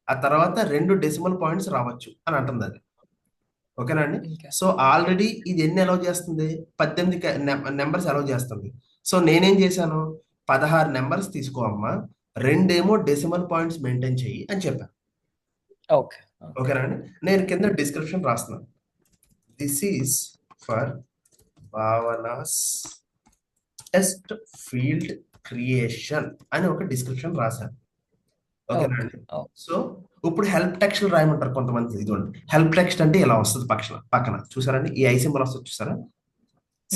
Speaker 1: ఆ తర్వాత 2 డెసిమల్ పాయింట్స్ రావచ్చు అని అంటుంది అది. ఓకేనా అండి. సో ఆల్రెడీ ఇది ఎన్ని అలౌ చేస్తుంది, 18 నెంబర్స్ అలౌ చేస్తుంది. సో నేనేం చేశాను, 16 నెంబర్స్ తీసుకో అమ్మా, 2 ఏమో డెసిమల్ పాయింట్స్ మెయింటైన్ చెయ్యి అని చెప్పాను. ఓకేనా అండి. నేను కింద డిస్క్రిప్షన్ రాస్తున్నాను, this is for Bhavana's test field creation అని ఒక డిస్క్రిప్షన్ రాశాను. ఓకేనా అండి. సో ఇప్పుడు హెల్ప్ టెక్స్ట్ రాయమంటారు కొంతమంది. ఇదిగోండి, హెల్ప్ టెక్స్ట్ అంటే ఇలా వస్తుంది పక్కన చూసారండి, ఈ ఐ సింబల్ వస్తుంది చూసారా,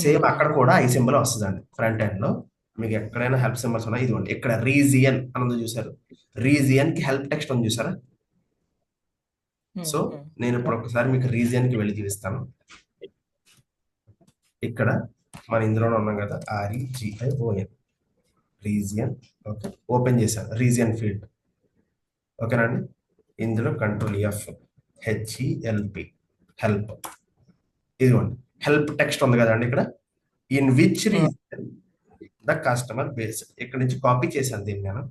Speaker 1: సేమ్ అక్కడ కూడా ఐ సింబల్ వస్తుందండి. ఫ్రంట్ ఎండ్ లో మీకు ఎక్కడైనా హెల్ప్ సింబల్స్ ఉన్నాయి, ఇదిగోండి ఇక్కడ రీజియన్ అన్నది చూసారు, రీజియన్ కి హెల్ప్ టెక్స్ట్ ఉంది చూసారా. సో నేను ఇప్పుడు ఒకసారి మీకు రీజియన్ కి వెళ్ళి చూపిస్తాను. ఇక్కడ మన ఇందులోనే ఉన్నాం కదా, REGION రీజియన్. ఓకే, ఓపెన్ చేశాను రీజియన్ ఫీల్డ్. ఓకేనండి. ఇందులో Ctrl+F HELP హెల్ప్, ఇదిగోండి హెల్ప్ టెక్స్ట్ ఉంది కదండి ఇక్కడ, in which region the customer base. ఇక్కడ నుంచి కాపీ చేశాను దీన్ని నేను.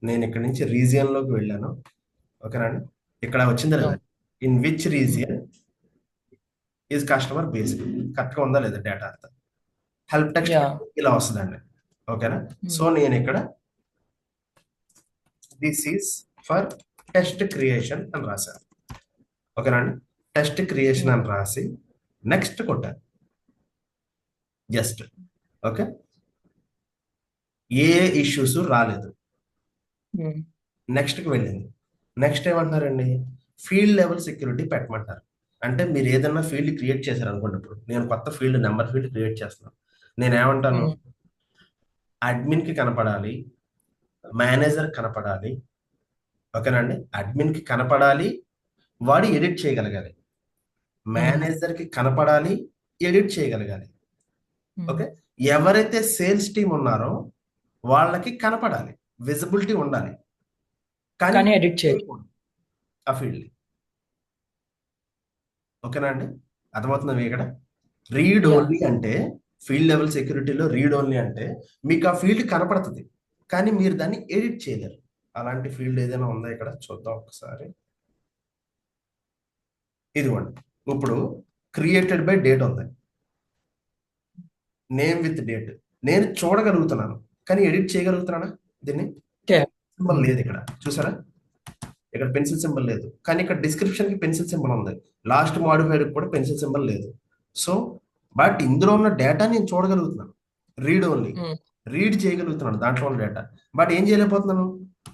Speaker 1: నేను ఇక్కడ నుంచి రీజియన్ లోకి వెళ్ళాను. ఓకేనా అండి? ఇక్కడ వచ్చిందా లేదా? In which region is customer based, correct గా ఉందా లేదా డేటా అంతా? Help text
Speaker 2: Yeah.
Speaker 1: ఇలా వస్తుందండి. ఓకేనా? సో నేను ఇక్కడ this is for test creation అని రాశాను. ఓకేనా అండి? టెస్ట్ క్రియేషన్ అని రాసి నెక్స్ట్ కొట్టాను జస్ట్. ఓకే, ఏ ఇష్యూస్ రాలేదు. నెక్స్ట్కి వెళ్ళింది. నెక్స్ట్ ఏమంటున్నారండి? ఫీల్డ్ లెవెల్ సెక్యూరిటీ పెట్టమంటారు. అంటే మీరు ఏదైనా ఫీల్డ్ క్రియేట్ చేశారు అనుకోండి. ఇప్పుడు నేను కొత్త ఫీల్డ్ నెంబర్ ఫీల్డ్ క్రియేట్ చేస్తున్నాను. నేను ఏమంటాను? అడ్మిన్ కి కనపడాలి, మేనేజర్ కనపడాలి. ఓకేనండి? అడ్మిన్ కి కనపడాలి, వాడు ఎడిట్ చేయగలగాలి. మేనేజర్ కి కనపడాలి, ఎడిట్ చేయగలగాలి. ఓకే, ఎవరైతే సేల్స్ టీం ఉన్నారో వాళ్ళకి కనపడాలి, విజిబిలిటీ ఉండాలి,
Speaker 2: కానీ ఎడిట్ చేయకూడదు
Speaker 1: ఆ ఫీల్డ్. ఓకేనా అండి? అర్థమవుతుంది ఇక్కడ? రీడ్ ఓన్లీ అంటే ఫీల్డ్ లెవెల్ సెక్యూరిటీలో రీడ్ ఓన్లీ అంటే మీకు ఆ ఫీల్డ్ కనపడుతుంది, కానీ మీరు దాన్ని ఎడిట్ చేయలేరు. అలాంటి ఫీల్డ్ ఏదైనా ఉందా ఇక్కడ? చూద్దాం ఒకసారి. ఇదిగోండి, ఇప్పుడు క్రియేటెడ్ బై డేట్ ఉంది, నేమ్ విత్ డేట్. నేను చూడగలుగుతున్నాను కానీ ఎడిట్ చేయగలుగుతున్నానా? దీన్ని సింబల్ లేదు ఇక్కడ, చూసారా? ఇక్కడ పెన్సిల్ సింబల్ లేదు, కానీ ఇక్కడ డిస్క్రిప్షన్ కి పెన్సిల్ సింబల్ ఉంది. లాస్ట్ మాడిఫైర్ కూడా పెన్సిల్ సింబల్ లేదు. సో బట్ ఇందులో ఉన్న డేటా నేను చూడగలుగుతున్నాను, రీడ్ ఓన్లీ, రీడ్ చేయగలుగుతున్నాను దాంట్లో ఉన్న డేటా. బట్ ఏం చేయలేకపోతున్నాను?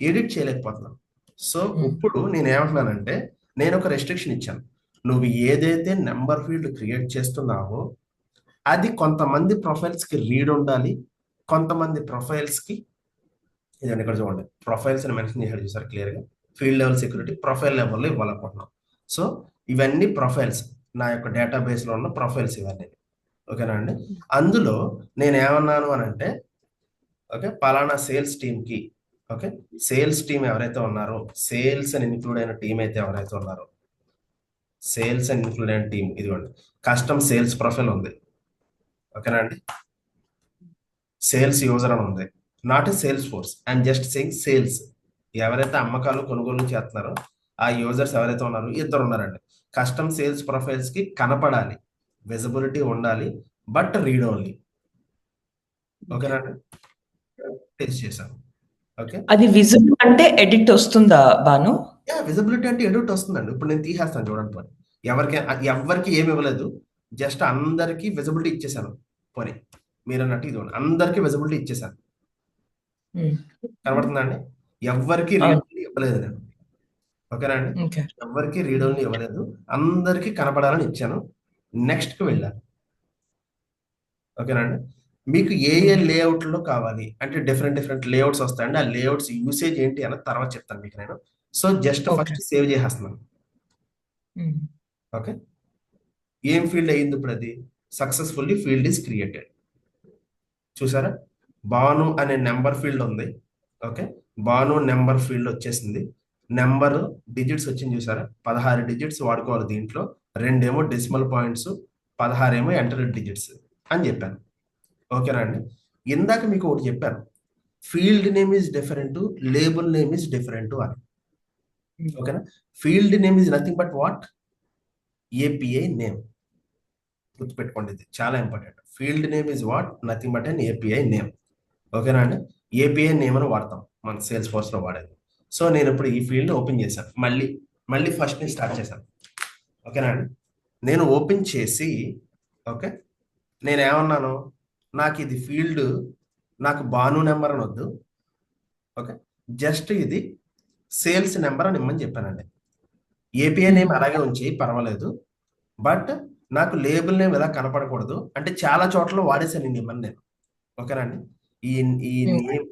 Speaker 1: ఎడిట్ చేయలేకపోతున్నాను. సో ఇప్పుడు నేను ఏమంటున్నానంటే, నేను ఒక రెస్ట్రిక్షన్ ఇచ్చాను. నువ్వు ఏదైతే నెంబర్ ఫీల్డ్ క్రియేట్ చేస్తున్నావో అది కొంతమంది ప్రొఫైల్స్ కి రీడ్ ఉండాలి, కొంతమంది ప్రొఫైల్స్ కి, ఇదండి ఇక్కడ చూడండి, ప్రొఫైల్స్ అని మెన్షన్ చేశాడు చూసారు క్లియర్ గా. ఫీల్డ్ లెవెల్ సెక్యూరిటీ ప్రొఫైల్ లెవెల్లో ఇవ్వాలనుకుంటున్నాం. సో ఇవన్నీ ప్రొఫైల్స్, నా యొక్క డేటాబేస్ లో ఉన్న ప్రొఫైల్స్ ఇవన్నీ. ఓకేనా అండి? అందులో నేను ఏమన్నాను అని అంటే, ఓకే, పలానా సేల్స్ టీమ్ కి, ఓకే, సేల్స్ టీమ్ ఎవరైతే ఉన్నారో, సేల్స్ అని ఇన్క్లూడ్ అయిన టీం అయితే ఎవరైతే ఉన్నారో, సేల్స్ అని ఇన్క్లూడ్ అయిన టీం, ఇదిగోండి కస్టమ్ సేల్స్ ప్రొఫైల్ ఉంది. ఓకేనా అండి? సేల్స్ యూజర్ అని ఉంది, not sales force, I'm just saying sales. ఎవరైతే అమ్మకాలు కొనుగోలు చేస్తున్నారో ఆ యూజర్స్ ఎవరైతే ఉన్నారో ఇద్దరు ఉన్నారండి. కస్టమ్ సేల్స్ ప్రొఫైల్స్ కి కనపడాలి, విజిబిలిటీ ఉండాలి, బట్ రీడ్ ఓన్లీ. ఓకేనా అండి? టెస్ట్ చేశాను. ఓకే,
Speaker 2: అది విజిబుల్ అంటే ఎడిట్ వస్తుందా బాను?
Speaker 1: విజిబిలిటీ అంటే ఎడిట్ వస్తుందండి. ఇప్పుడు నేను తీసేస్తాను చూడండి. పోనీ ఎవరికి ఏమి ఇవ్వలేదు, జస్ట్ అందరికి విజిబిలిటీ ఇచ్చేసాను. పోనీ మీరు అన్నట్టు ఇది అందరికి విజిబిలిటీ ఇచ్చేసాను. కనబడుతుందా అండి? ఎవరికి రీడ్ ఓన్లీ ఇవ్వలేదు నేను. ఓకేనా అండి? ఎవరికి రీడ్ ఓన్లీ ఇవ్వలేదు, అందరికి కనపడాలని ఇచ్చాను. నెక్స్ట్ కి వెళ్ళాను. ఓకేనా అండి? మీకు ఏ లేఅవుట్ లో కావాలి అంటే డిఫరెంట్ లేఅవుట్స్ వస్తాయండి. ఆ లేఅవుట్స్ యూసేజ్ ఏంటి అన్న తర్వాత చెప్తాను మీకు నేను. సో జస్ట్ ఫస్ట్ సేవ్ చేసేస్తున్నాను. ఓకే, ఏం ఫీల్డ్ అయ్యింది ఇప్పుడు? అది సక్సెస్ఫుల్లీ ఫీల్డ్ ఈస్ క్రియేటెడ్. చూసారా? బాను అనే నెంబర్ ఫీల్డ్ ఉంది. ఓకే, బాను నెంబర్ ఫీల్డ్ వచ్చేసింది. నెంబర్ డిజిట్స్ వచ్చింది చూసారా? 16 డిజిట్స్ వాడుకోవాలి దీంట్లో. 2 ఏమో డెసిమల్ పాయింట్స్, 16 ఏమో ఎంటర్ డిజిట్స్ అని చెప్పాను. ఓకేనా అండి? ఇందాక మీకు ఒకటి చెప్పాను, field name is different, label name is different అని. ఓకేనా? Field name is nothing but what? API name. గుర్తుపెట్టుకోండి, ఇది చాలా important. Field name is what? Nothing but an API name. ఓకేనా అండి? ఏపీఐ నేమ్ అని వాడతాం మన సేల్స్ ఫోర్స్ లో వాడేది. సో నేను ఇప్పుడు ఈ ఫీల్డ్ ఓపెన్ చేశాను, మళ్ళీ ఫస్ట్ నుంచి స్టార్ట్ చేశాను. ఓకేనా అండి? నేను ఓపెన్ చేసి, ఓకే, నేను ఏమన్నాను? నాకు ఇది ఫీల్డ్, నాకు బాను నెంబర్ అని వద్దు, ఓకే, జస్ట్ ఇది సేల్స్ నెంబర్ అని ఇమ్మని చెప్పానండి. ఏపీఐ నేమ్ అలాగే ఉంచి పర్వాలేదు, బట్ నాకు లేబుల్ నేమ్ ఎలా కనపడకూడదు అంటే చాలా చోట్ల వాడేసాను ఈ నెంబర్ నేను. ఓకేనా అండి?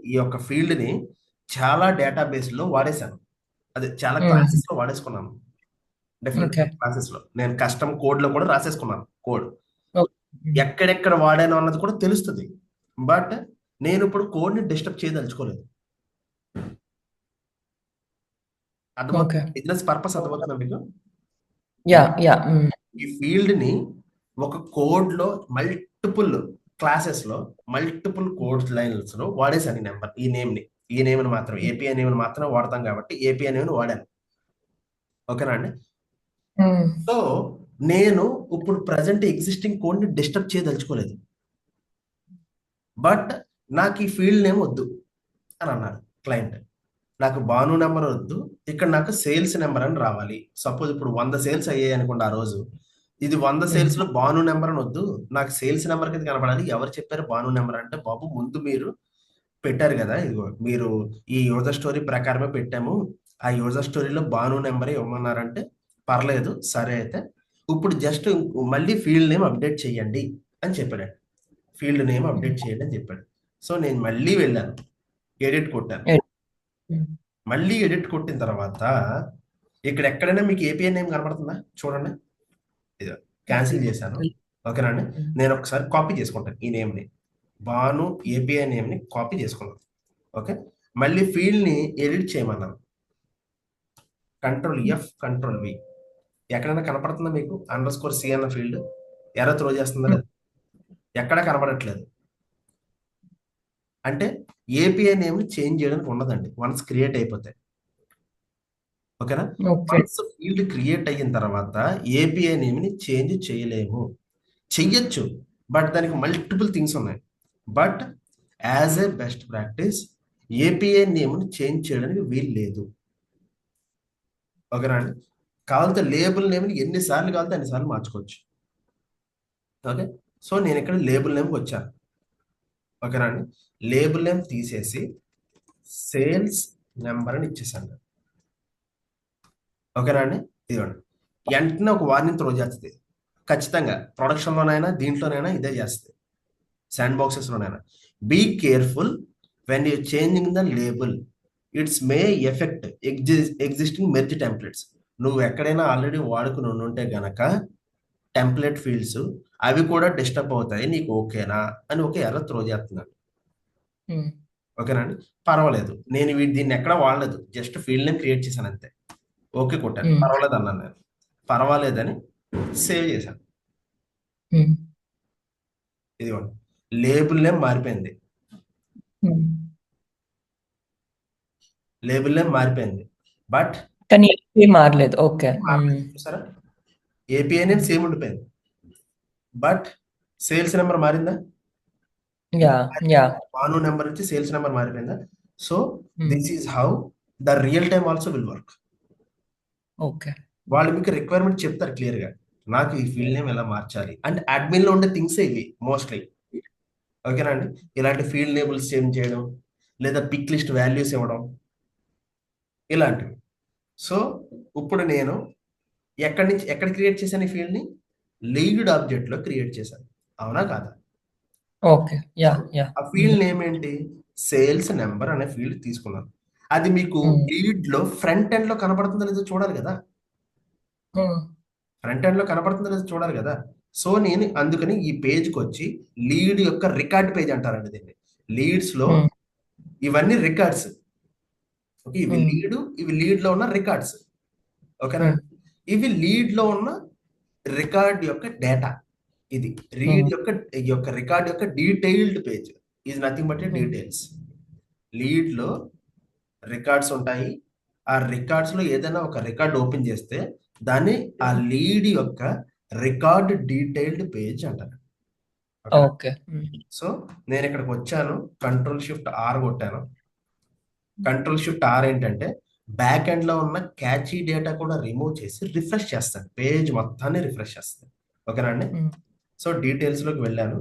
Speaker 1: ఈ యొక్క ఫీల్డ్ ని చాలా డేటాబేస్ లో వాడేశాను, అదే చాలా క్లాసెస్ లో వాడేసుకున్నాను. డిఫరెంట్ క్లాసెస్ లో నేను కస్టమ్ కోడ్ లో కూడా రాసేసుకున్నాను కోడ్. ఎక్కడెక్కడ వాడాను అన్నది కూడా తెలుస్తుంది, బట్ నేను ఇప్పుడు కోడ్ ని డిస్టర్బ్ చేయదలుచుకోలేదు. అర్థమవుతుంది? బిజినెస్ పర్పస్ అర్థమవుతుందా మీకు? ఈ ఫీల్డ్ ని ఒక కోడ్ లో మల్టిపుల్ క్లాసెస్ లో మల్టిపుల్ కోడ్ లైన్స్ లో వాడేసాను ఈ నేమ్ ని. ఈ నేమ్ని మాత్రం ఏపీఐ నేమ్ని మాత్రం వాడతాం కాబట్టి ఏపీఐ నేమ్ని వాడాను. ఓకేనా అండి? సో నేను ఇప్పుడు ప్రజెంట్ ఎగ్జిస్టింగ్ కోడ్ని డిస్టర్బ్ చేయదలుచుకోలేదు. బట్ నాకు ఈ ఫీల్డ్ నేమ్ వద్దు అని అన్నారు క్లయింట్. నాకు భాను నెంబర్ వద్దు, ఇక్కడ నాకు సేల్స్ నెంబర్ అని రావాలి. సపోజ్ ఇప్పుడు 100 సేల్స్ అయ్యాయి అనుకోండి ఆ రోజు. ఇది 100 సేల్స్ లో భాను నెంబర్ అని వద్దు, నాకు సేల్స్ నెంబర్ కింద కనపడాలి. ఎవరు చెప్పారు భాను నెంబర్ అంటే, బాబు ముందు మీరు పెట్టారు కదా, ఇదిగో మీరు ఈ యూజర్ స్టోరీ ప్రకారమే పెట్టాము, ఆ యూజర్ స్టోరీలో భాను నెంబరే ఇవ్వమన్నారంటే పర్లేదు సరే అయితే ఇప్పుడు జస్ట్ మళ్ళీ ఫీల్డ్ నేమ్ అప్డేట్ చేయండి అని చెప్పాడు. ఫీల్డ్ నేమ్ అప్డేట్ చేయండి అని చెప్పాడు. సో నేను మళ్ళీ వెళ్ళాను, ఎడిట్ కొట్టాను. మళ్ళీ ఎడిట్ కొట్టిన తర్వాత ఇక్కడ ఎక్కడైనా మీకు ఏపీఐ నేమ్ కనపడుతుందా చూడండి, ఇది క్యాన్సిల్ చేశాను. ఓకేనా అండి? నేను ఒకసారి కాపీ చేసుకుంటాను ఈ నేమ్ని, భాను ఏపీఐ నేమ్ని కాపీ చేసుకున్నాను. ఓకే, మళ్ళీ ఫీల్డ్ని ఎడిట్ చేయమన్నాను. Ctrl+F Ctrl+V. ఎక్కడైనా కనపడుతుందా మీకు _C అన్న ఫీల్డ్? ఎర్రర్ త్రో చేస్తుందా లేదు? ఎక్కడ కనపడట్లేదు. అంటే ఏపీఐ నేమ్ని చేంజ్ చేయడానికి ఉండదండి వన్స్ క్రియేట్ అయిపోతే. ఓకేనా? వన్స్ ఫీల్డ్ క్రియేట్ అయిన తర్వాత ఏపీఐ నేమ్ని చేంజ్ చేయలేము. చెయ్యొచ్చు, బట్ దానికి మల్టిపుల్ థింగ్స్ ఉన్నాయి. But as a best practice API నేమ్ని చేంజ్ చేయడానికి వీలు లేదు. ఓకేనా అండి? కావాలంటే లేబుల్ నేమ్ని ఎన్నిసార్లు కావాలంటే అన్నిసార్లు మార్చుకోవచ్చు. ఓకే, సో నేను ఇక్కడ లేబుల్ నేమ్కి వచ్చాను. ఓకేనా అండి? లేబుల్ నేమ్ తీసేసి సేల్స్ నెంబర్ అని ఇచ్చేసాను. ఓకేనా అండి? ఇదిగోండి, వెంటనే ఒక వార్నింగ్ త్రో చేస్తుంది. ఖచ్చితంగా ప్రొడక్షన్లోనైనా దీంట్లోనైనా ఇదే చేస్తుంది, శాండ్ బాక్సెస్లోనైనా. Be careful when you changing the label, it's may effect existing merge templates. నువ్వు ఎక్కడైనా ఆల్రెడీ వాడుకుని ఉంటే గనక టెంప్లెట్ ఫీల్డ్స్ అవి కూడా డిస్టర్బ్ అవుతాయి, నీకు ఓకేనా అని ఒక ఎర్రర్ త్రో చేస్తున్నాను. ఓకేనా అండి? పర్వాలేదు, నేను దీన్ని ఎక్కడ వాడలేదు, జస్ట్ ఫీల్డ్ నేమ్ క్రియేట్ చేశాను అంతే. ఓకే కొట్టాను, పర్వాలేదు అన్నాను నేను. పర్వాలేదని సేవ్ చేశాను. ఇదిగోండి, లేబుల్ నేమ్ మారిపోయింది. లేబుల్ నేమ్ మారిపోయింది, బట్
Speaker 2: కానీ ఏపీఐ మారలేదు. ఓకే,
Speaker 1: చూసారా, ఏపీఐ నేమ్ సేమ్ ఉండిపోయింది, బట్ సేల్స్ నెంబర్ మారిందా? భాను నెంబర్ నుంచి సేల్స్ నెంబర్ మారిపోయిందా? So this is how the real time also will work.
Speaker 2: Okay,
Speaker 1: వాళ్ళు మీకు రిక్వైర్మెంట్ చెప్తారు క్లియర్ గా, నాకు ఈ ఫీల్డ్ నేమ్ ఎలా మార్చాలి అంటే అడ్మిన్ లో ఉండే థింగ్స్ ఇవి మోస్ట్లీ. ఓకేనా అండి? ఇలాంటి ఫీల్డ్ నేబుల్స్ చేంజ్ చేయడం, లేదా పిక్ లిస్ట్ వాల్యూస్ ఇవ్వడం, ఇలాంటివి. సో ఇప్పుడు నేను ఎక్కడి నుంచి ఎక్కడ క్రియేట్ చేశాను ఈ ఫీల్డ్ని? లీడ్ ఆబ్జెక్ట్ లో క్రియేట్ చేశాను, అవునా కాదా?
Speaker 2: ఓకే,
Speaker 1: ఆ ఫీల్డ్ నేమ్ ఏంటి? సేల్స్ నెంబర్ అనే ఫీల్డ్ తీసుకున్నాను. అది మీకు లీడ్ లో ఫ్రంట్ ఎండ్ లో కనపడుతుందో లేదో చూడాలి కదా, ఫ్రంట్ ఎండ్ లో కనపడుతుందో లేదో చూడాలి కదా. సో నేను అందుకని ఈ పేజ్కి వచ్చి లీడ్ యొక్క రికార్డ్ పేజ్ అంటారండి దీన్ని. లీడ్స్ లో ఇవన్నీ రికార్డ్స్. ఓకే, ఇవి లీడ్ లో ఉన్న రికార్డ్స్. ఓకేనా? ఇవి లీడ్ లో ఉన్న రికార్డ్ యొక్క డేటా. ఇది రీడ్ యొక్క రికార్డ్ యొక్క detailed page. Is nothing but details. Lead లో రికార్డ్స్ ఉంటాయి, ఆ రికార్డ్స్ లో ఏదైనా ఒక రికార్డ్ ఓపెన్ చేస్తే దాన్ని ఆ లీడ్ యొక్క రికార్డ్ డీటెయిల్డ్ పేజ్ అంటారు.
Speaker 2: ఓకే,
Speaker 1: సో నేను ఇక్కడికి వచ్చాను, Ctrl+Shift+R కొట్టాను. Ctrl+Shift+R ఏంటంటే బ్యాక్ ఎండ్ లో ఉన్న క్యాచీ డేటా కూడా రిమూవ్ చేసి రిఫ్రెష్ చేస్తాను, పేజ్ మొత్తాన్ని రిఫ్రెష్ చేస్తాను. ఓకేనా అండి? సో డీటెయిల్స్ లోకి వెళ్ళాను,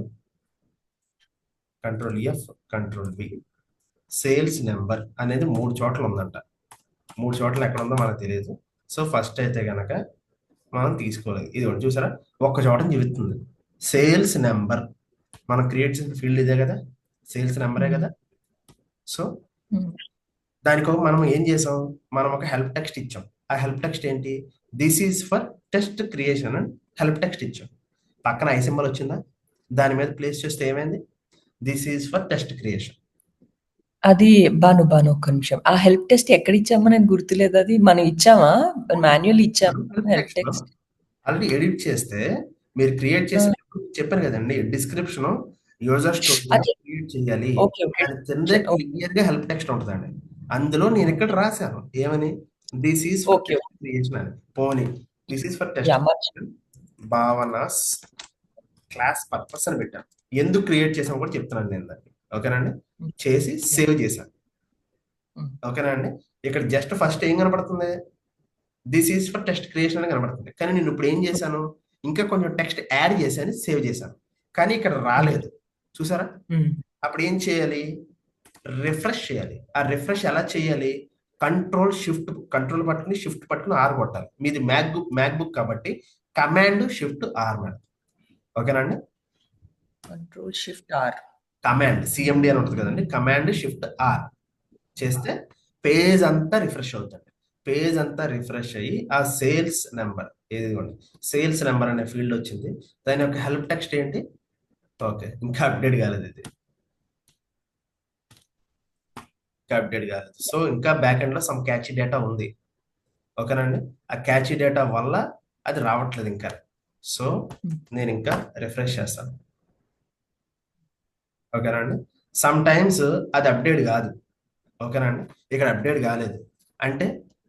Speaker 1: Ctrl+F Ctrl+V. సేల్స్ నెంబర్ అనేది 3 చోట్ల ఉందంట. 3 చోట్ల ఎక్కడ ఉందో మనకు తెలియదు. సో ఫస్ట్ అయితే గనక మనం తీసుకోలేదు. ఇది చూసారా, ఒక్క చోట చెబుతుంది సేల్స్ నెంబర్. మనం క్రియేట్ చేసిన ఫీల్డ్ ఇదే కదా, సేల్స్ నెంబరే కదా. సో దానికి మనం ఏం చేసాం, మనం ఒక హెల్ప్ టెక్స్ట్ ఇచ్చాం. ఆ హెల్ప్ టెక్స్ట్ ఏంటి? This is for test creation అని హెల్ప్ టెక్స్ట్ ఇచ్చాం. పక్కన ఐ సింబల్ వచ్చిందా, దాని మీద ప్లేస్ చేస్తే ఏమైంది? This is for test creation.
Speaker 2: అది బాను ఒక్క నిమిషం, ఆ హెల్ప్ టెస్ట్ ఎక్కడ ఇచ్చామో నాకు గుర్తులేదు. అది మనం ఇచ్చామా, మాన్యువల్ ఇచ్చామా హెల్ప్ టెక్స్ట్?
Speaker 1: ఆల్రెడీ ఎడిట్ చేస్తే మీరు క్రియేట్ చేసి చెప్పాను కదండి, డిస్క్రిప్షన్ యూజర్ స్టోరీ
Speaker 2: అది
Speaker 1: క్రియేట్ చేయాలి.
Speaker 2: ఓకే. ఓకే.
Speaker 1: దాని కిందే క్లియర్ గా హెల్ప్ టెక్స్ట్ ఉంటుందండి. అందులో నేను ఇక్కడ రాశాను ఏమని, this is for
Speaker 2: okay.
Speaker 1: Test creation అని. పోనీ this is for test
Speaker 2: yeah!
Speaker 1: Bhavana's class purpose అని పెట్టాను. ఎందుకు క్రియేట్ చేసాం కూడా చెప్తున్నాను నేను దాన్ని. ఓకేనండి, చేసి సేవ్ చేశాను. ఓకేనా అండి, ఇక్కడ జస్ట్ ఫస్ట్ ఏం కనబడుతుంది, this is for test creation అని కనబడుతుంది. కానీ నేను ఇప్పుడు ఏం చేశాను, ఇంకా కొంచెం టెక్స్ట్ యాడ్ చేశాను, సేవ్ చేశాను. కానీ ఇక్కడ రాలేదు, చూసారా? అప్పుడు ఏం చేయాలి, రిఫ్రెష్ చేయాలి. ఆ రిఫ్రెష్ ఎలా చేయాలి, కంట్రోల్ పట్టుకుని షిఫ్ట్ పట్టుకుని ఆర్ కొట్టాలి. మీది మ్యాక్బుక్ కాబట్టి కమాండ్ షిఫ్ట్ ఆర్ మేడం. ఓకేనా అండి,
Speaker 2: control shift R,
Speaker 1: command CMD అని ఉంటుంది కదండి, కమాండ్ షిఫ్ట్ ఆర్ చేస్తే పేజ్ అంతా రిఫ్రెష్ అవుతుంది. పేజ్ అంతా రిఫ్రెష్ అయ్యి ఆ సేల్స్ నెంబర్ ఏదిగోండి, సేల్స్ నెంబర్ అనే ఫీల్డ్ వచ్చింది. దాని యొక్క హెల్ప్ టెక్స్ట్ ఏంటి, ఓకే ఇంకా అప్డేట్ కాలేదు, ఇది ఇంకా అప్డేట్ కాలేదు. సో ఇంకా బ్యాక్ ఎండ్ లో సమ్ క్యాచీ డేటా ఉంది. ఓకేనండి, ఆ క్యాచీ డేటా వల్ల అది రావట్లేదు ఇంకా. సో నేను ఇంకా రిఫ్రెష్ చేస్తాను. ఓకేనండి, సమ్ టైమ్స్ అది అప్డేట్ కాదు. ఓకేనండి, ఇక్కడ అప్డేట్ కాలేదు అంటే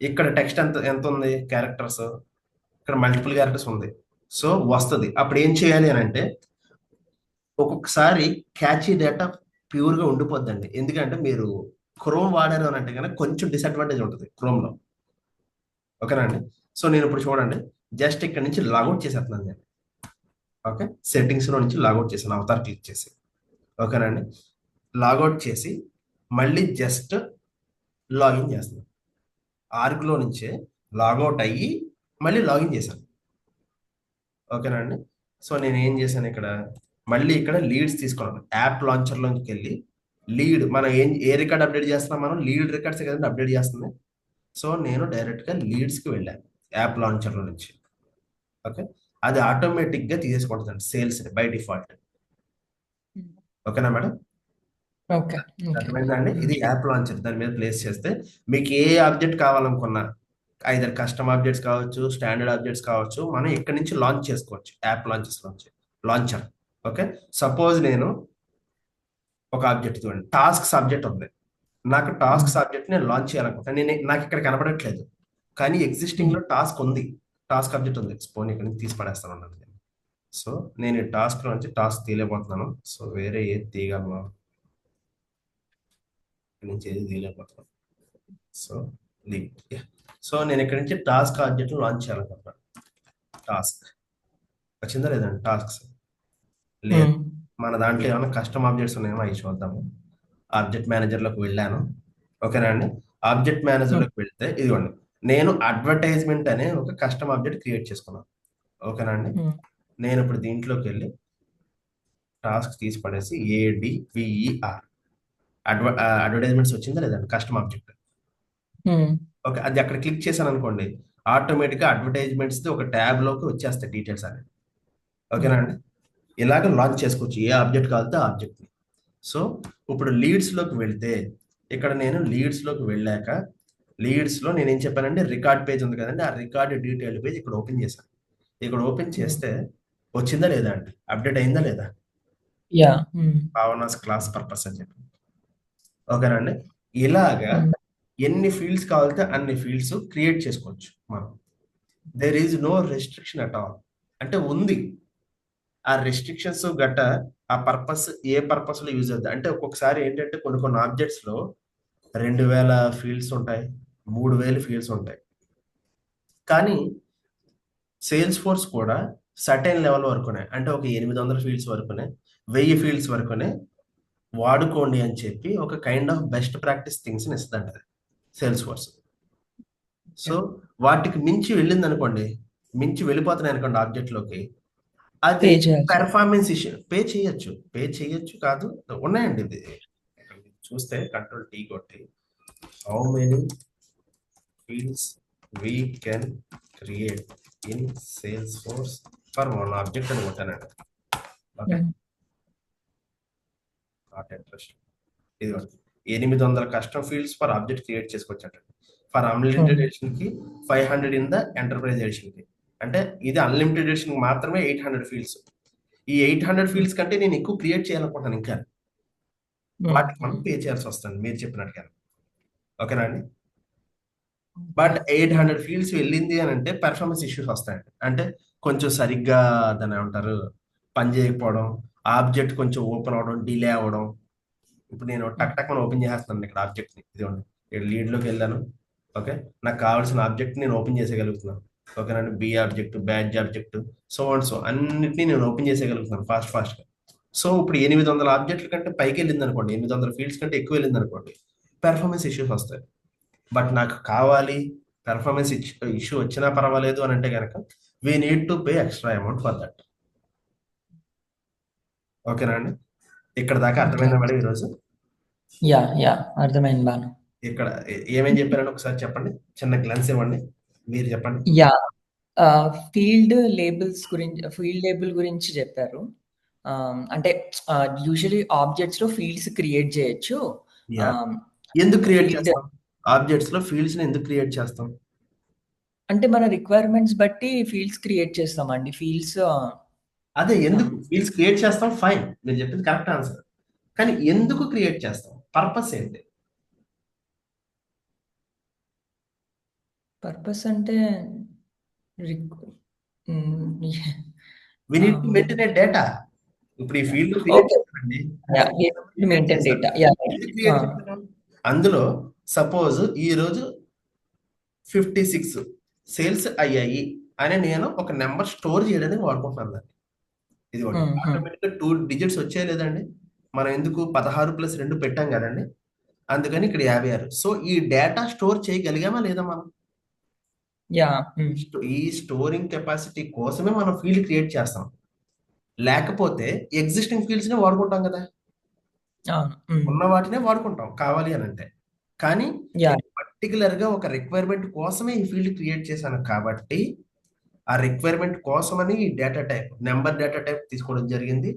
Speaker 1: ఇక్కడ టెక్స్ట్ ఎంత ఎంత ఉంది, క్యారెక్టర్స్ ఇక్కడ మల్టిపుల్ క్యారెక్టర్స్ ఉంది. సో వస్తుంది. అప్పుడు ఏం చేయాలి అని అంటే, ఒక్కొక్కసారి క్యాచీ డేటా ప్యూర్ గా ఉండిపోద్దండి. ఎందుకంటే మీరు క్రోమ్ వాడారు అని అంటే కనుక కొంచెం డిసడ్వాంటేజ్ ఉంటుంది క్రోమ్ లో. ఓకేనండి, సో నేను ఇప్పుడు చూడండి, జస్ట్ ఇక్కడ నుంచి లాగౌట్ చేసేస్తున్నాను నేను. ఓకే, సెట్టింగ్స్ లో నుంచి లాగౌట్ చేశాను అవతార్ క్లిక్ చేసి. ఓకేనండి, లాగౌట్ చేసి మళ్ళీ జస్ట్ లాగిన్ చేస్తున్నాను. ఆర్గ్లో నుంచే లాగౌట్ అయ్యి మళ్ళీ లాగిన్ చేశాను. ఓకేనండి, సో నేను ఏం చేశాను, ఇక్కడ మళ్ళీ ఇక్కడ లీడ్స్ తీసుకున్నాను. యాప్ లాంచర్లోకి వెళ్ళి లీడ్, మనం ఏ రికార్డ్ అప్డేట్ చేస్తున్నాం, మనం లీడ్ రికార్డ్స్ కదండి అప్డేట్ చేస్తుంది. సో నేను డైరెక్ట్గా లీడ్స్కి వెళ్ళాను యాప్ లాంచర్లో నుంచి. ఓకే, అది ఆటోమేటిక్గా తీసేసుకుంటుందండి సేల్స్ బై డిఫాల్ట్. ఓకేనా మేడం?
Speaker 2: ఓకే.
Speaker 1: అర్థమైందండి, ఇది యాప్ లాంచర్. దాని మీద ప్లేస్ చేస్తే మీకు ఏ ఆబ్జెక్ట్ కావాలనుకున్నా, ఐదర్ కస్టమ్ ఆబ్జెక్ట్స్ కావచ్చు, స్టాండర్డ్ ఆబ్జెక్ట్స్ కావచ్చు, మనం ఇక్కడ నుంచి లాంచ్ చేసుకోవచ్చు యాప్ లాంచర్. ఓకే, సపోజ్ నేను ఒక ఆబ్జెక్ట్ చూడండి, టాస్క్ సబ్జెక్ట్ ఉంది. నాకు టాస్క్ సబ్జెక్ట్ నేను లాంచ్ చేయాలనుకుంటాను. నాకు ఇక్కడ కనపడట్లేదు, కానీ ఎగ్జిస్టింగ్ లో టాస్క్ ఉంది, టాస్క్ ఆబ్జెక్ట్ ఉంది. పోనీ ఇక్కడ నుంచి తీసి పడేస్తాను అన్నది. సో నేను ఈ టాస్క్ లో నుంచి టాస్క్ తీయలేకపోతున్నాను. సో వేరే ఏది తీయగలను, ఇక్కడ నుంచి ఏది తీయలేకపోతున్నాను. సో సో నేను ఇక్కడ నుంచి టాస్క్ ఆబ్జెక్ట్ లాంచ్ చేయాలనుకుంటున్నాను. టాస్క్ వచ్చిందా లేదండి, టాస్క్స్ లేదు. మన దాంట్లో ఏమైనా కస్టమ్ ఆబ్జెక్ట్స్ ఉన్నాయేమో అవి చూద్దాము. ఆబ్జెక్ట్ మేనేజర్లోకి వెళ్ళాను. ఓకేనా అండి, ఆబ్జెక్ట్ మేనేజర్లోకి వెళ్తే ఇదిగోండి, నేను అడ్వర్టైజ్మెంట్ అనే ఒక కస్టమ్ ఆబ్జెక్ట్ క్రియేట్ చేసుకున్నాను. ఓకేనా అండి, నేను ఇప్పుడు దీంట్లోకి వెళ్ళి టాస్క్ తీసి పడేసి ADVER అడ్వర్టైజ్మెంట్స్ వచ్చిందా లేదండి, కస్టమ్ ఆబ్జెక్ట్. ఓకే, అది అక్కడ క్లిక్ చేశాను అనుకోండి, ఆటోమేటిక్గా అడ్వర్టైజ్మెంట్స్ ఒక ట్యాబ్ లోకి వచ్చేస్తాయి డీటెయిల్స్ అనేది. ఓకేనా అండి, ఇలాగ లాంచ్ చేసుకోవచ్చు ఏ ఆబ్జెక్ట్ కావాలంటే ఆ ఆబ్జెక్ట్ ని. సో ఇప్పుడు లీడ్స్ లోకి వెళ్తే, ఇక్కడ నేను లీడ్స్ లోకి వెళ్ళాక లీడ్స్ లో నేను ఏం చెప్పానంటే రికార్డ్ పేజ్ ఉంది కదండి, ఆ రికార్డ్ డీటెయిల్డ్ పేజ్ ఇక్కడ ఓపెన్ చేశాను. ఇక్కడ ఓపెన్ చేస్తే వచ్చిందా లేదా అండి, అప్డేట్ అయిందా లేదా, భావనాస్ క్లాస్ పర్పస్ అని చెప్పి. ఓకేనండి, ఇలాగా ఎన్ని ఫీల్డ్స్ కావాలితే అన్ని ఫీల్డ్స్ క్రియేట్ చేసుకోవచ్చు మనం. There is no restriction at all. అంటే ఉంది, ఆ రెస్ట్రిక్షన్స్ గట్ట ఆ పర్పస్ ఏ పర్పస్ లో యూజ్ అవుతుంది అంటే, ఒక్కొక్కసారి ఏంటంటే కొన్ని ఆబ్జెక్ట్స్ లో 2000 ఫీల్డ్స్ ఉంటాయి, 3000 ఫీల్డ్స్ ఉంటాయి. కానీ సేల్స్ ఫోర్స్ కూడా సర్టెన్ లెవెల్ వరకునే, అంటే ఒక 800 ఫీల్డ్స్ వరకునే, 1000 ఫీల్డ్స్ వరకునే వాడుకోండి అని చెప్పి ఒక kind of best practice things ఇస్తుంది సేల్స్ ఫోర్స్. సో వాటికి మించి వెళ్ళింది అనుకోండి, మించి వెళ్ళిపోతున్నాయి అనుకోండి ఆబ్జెక్ట్ లోకి, అది పెర్ఫార్మెన్స్ ఇష్యూ. పే చేయొచ్చు కాదు, ఉన్నాయండి. ఇది చూస్తే కంట్రోల్ T కొట్టి how many fields we can create in Salesforce for one object అని కొట్టానండి. Okay, not interest. ఇది 800 కస్టమ్ ఫీల్డ్స్ ఫర్ ఆబ్జెక్ట్ క్రియేట్ చేసుకోవచ్చు. ఫర్ అన్లిమిటెడ్ ఎడిషన్ కి 500 ఇన్ ద ఎంటర్ప్రైజ్ ఎడిషన్ కి, అంటే ఇది అన్లిమిటెడ్ ఎడిషన్ మాత్రమే 800 ఫీల్డ్స్. ఈ 800 ఫీల్డ్స్ కంటే నేను ఎక్కువ క్రియేట్ చేయాలనుకుంటున్నాను ఇంకా. వాటికి మనం పే చేయాల్సి వస్తుంది మీరు చెప్పినట్టుగా. ఓకేనా అండి? బట్ 800 ఫీల్డ్స్ వెళ్ళింది అని అంటే పెర్ఫార్మెన్స్ ఇష్యూస్ వస్తాయండి. అంటే కొంచెం సరిగ్గా దాన్ని ఏమంటారు పని చేయకపోవడం, ఆబ్జెక్ట్ కొంచెం ఓపెన్ అవడం, డిలే అవ్వడం. ఇప్పుడు నేను టక్ టక్ ఓపెన్ చేసేస్తాను ఇక్కడ ఆబ్జెక్ట్ని. ఇదిగోండి ఇక్కడ లీడ్లోకి వెళ్ళాను. ఓకే, నాకు కావాల్సిన ఆబ్జెక్ట్ నేను ఓపెన్ చేసేయగలుగుతున్నాను. ఓకేనండి, B object, badge object, so and so అన్నిటినీ నేను ఓపెన్ చేసేయగలుగుతున్నాను ఫాస్ట్గా. సో ఇప్పుడు 800 ఆబ్జెక్ట్ల కంటే పైకి వెళ్ళింది అనుకోండి, 800 ఫీల్డ్స్ కంటే ఎక్కువ వెళ్ళింది అనుకోండి, పెర్ఫార్మెన్స్ ఇష్యూస్ వస్తాయి. బట్ నాకు కావాలి పెర్ఫార్మెన్స్ ఇష్యూ వచ్చినా పర్వాలేదు అని అంటే కనుక we need to pay extra amount for that. ఓకేనా అండి? ఇక్కడ దాకా అర్థమైందా మేడం ఈరోజు?
Speaker 2: యా అర్థమైంది బాను.
Speaker 1: ఇక్కడ ఏమేం చెప్పారని ఒకసారి చెప్పండి, చిన్న గ్లాన్స్ ఇవ్వండి, మీరు చెప్పండి.
Speaker 2: యా ఫీల్డ్ లేబుల్ గురించి చెప్పారు. అంటే యూజువల్లీ ఆబ్జెక్ట్స్ లో ఫీల్డ్స్ క్రియేట్ చేయొచ్చు.
Speaker 1: ఎందుకు క్రియేట్ చేస్తాం ఆబ్జెక్ట్స్ లో ఫీల్డ్స్ ని ఎందుకు క్రియేట్ చేస్తాం?
Speaker 2: అంటే మన రిక్వైర్మెంట్స్ బట్టి ఫీల్డ్స్ క్రియేట్ చేస్తామండి. ఫీల్డ్స్
Speaker 1: అదే ఎందుకు ఫీల్డ్స్ క్రియేట్ చేస్తాం, ఫైన్, మీరు చెప్పింది కరెక్ట్ ఆన్సర్. కానీ ఎందుకు క్రియేట్ చేస్తాం, పర్పస్ ఏంటి?
Speaker 2: పర్పస్ అంటే
Speaker 1: we need to maintain data. ఇప్పుడు ఈ ఫీల్డ్ అందులో సపోజ్ ఈ రోజు 56 సేల్స్ అయ్యాయి అని నేను ఒక నెంబర్ స్టోర్ చేయడానికి వాడుకుంటున్నాను దాన్ని. ఇది ఆటోమేటిక్గా 2 డిజిట్స్ వచ్చాయి లేదండి, మనం ఎందుకు 16+2 పెట్టాం కదండి, అందుకని ఇక్కడ 56. సో ఈ డేటా స్టోర్ చేయగలిగామా లేదా మనం? ఈ స్టోరింగ్ కెపాసిటీ కోసమే మనం ఫీల్డ్ క్రియేట్ చేస్తాం. లేకపోతే ఎగ్జిస్టింగ్ ఫీల్డ్స్ నే వాడుకుంటాం కదా, ఉన్న వాటినే వాడుకుంటాం కావాలి అని అంటే. కానీ పర్టికులర్ గా ఒక రిక్వైర్మెంట్ కోసమే ఈ ఫీల్డ్ క్రియేట్ చేశాను కాబట్టి ఆ రిక్వైర్మెంట్ కోసమని ఈ data type number data type తీసుకోవడం జరిగింది,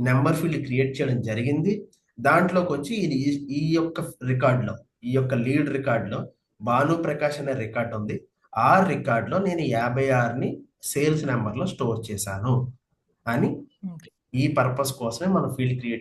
Speaker 1: నెంబర్ ఫీల్డ్ క్రియేట్ చేయడం జరిగింది. దాంట్లోకి వచ్చి ఇది ఈ యొక్క రికార్డులో, ఈ యొక్క లీడ్ రికార్డులో భాను ప్రకాష్ అనే రికార్డ్ ఉంది. ఆ రికార్డులో నేను 56ని సేల్స్ నెంబర్లో స్టోర్ చేశాను అని ఈ పర్పస్ కోసమే మనం ఫీల్డ్ క్రియేట్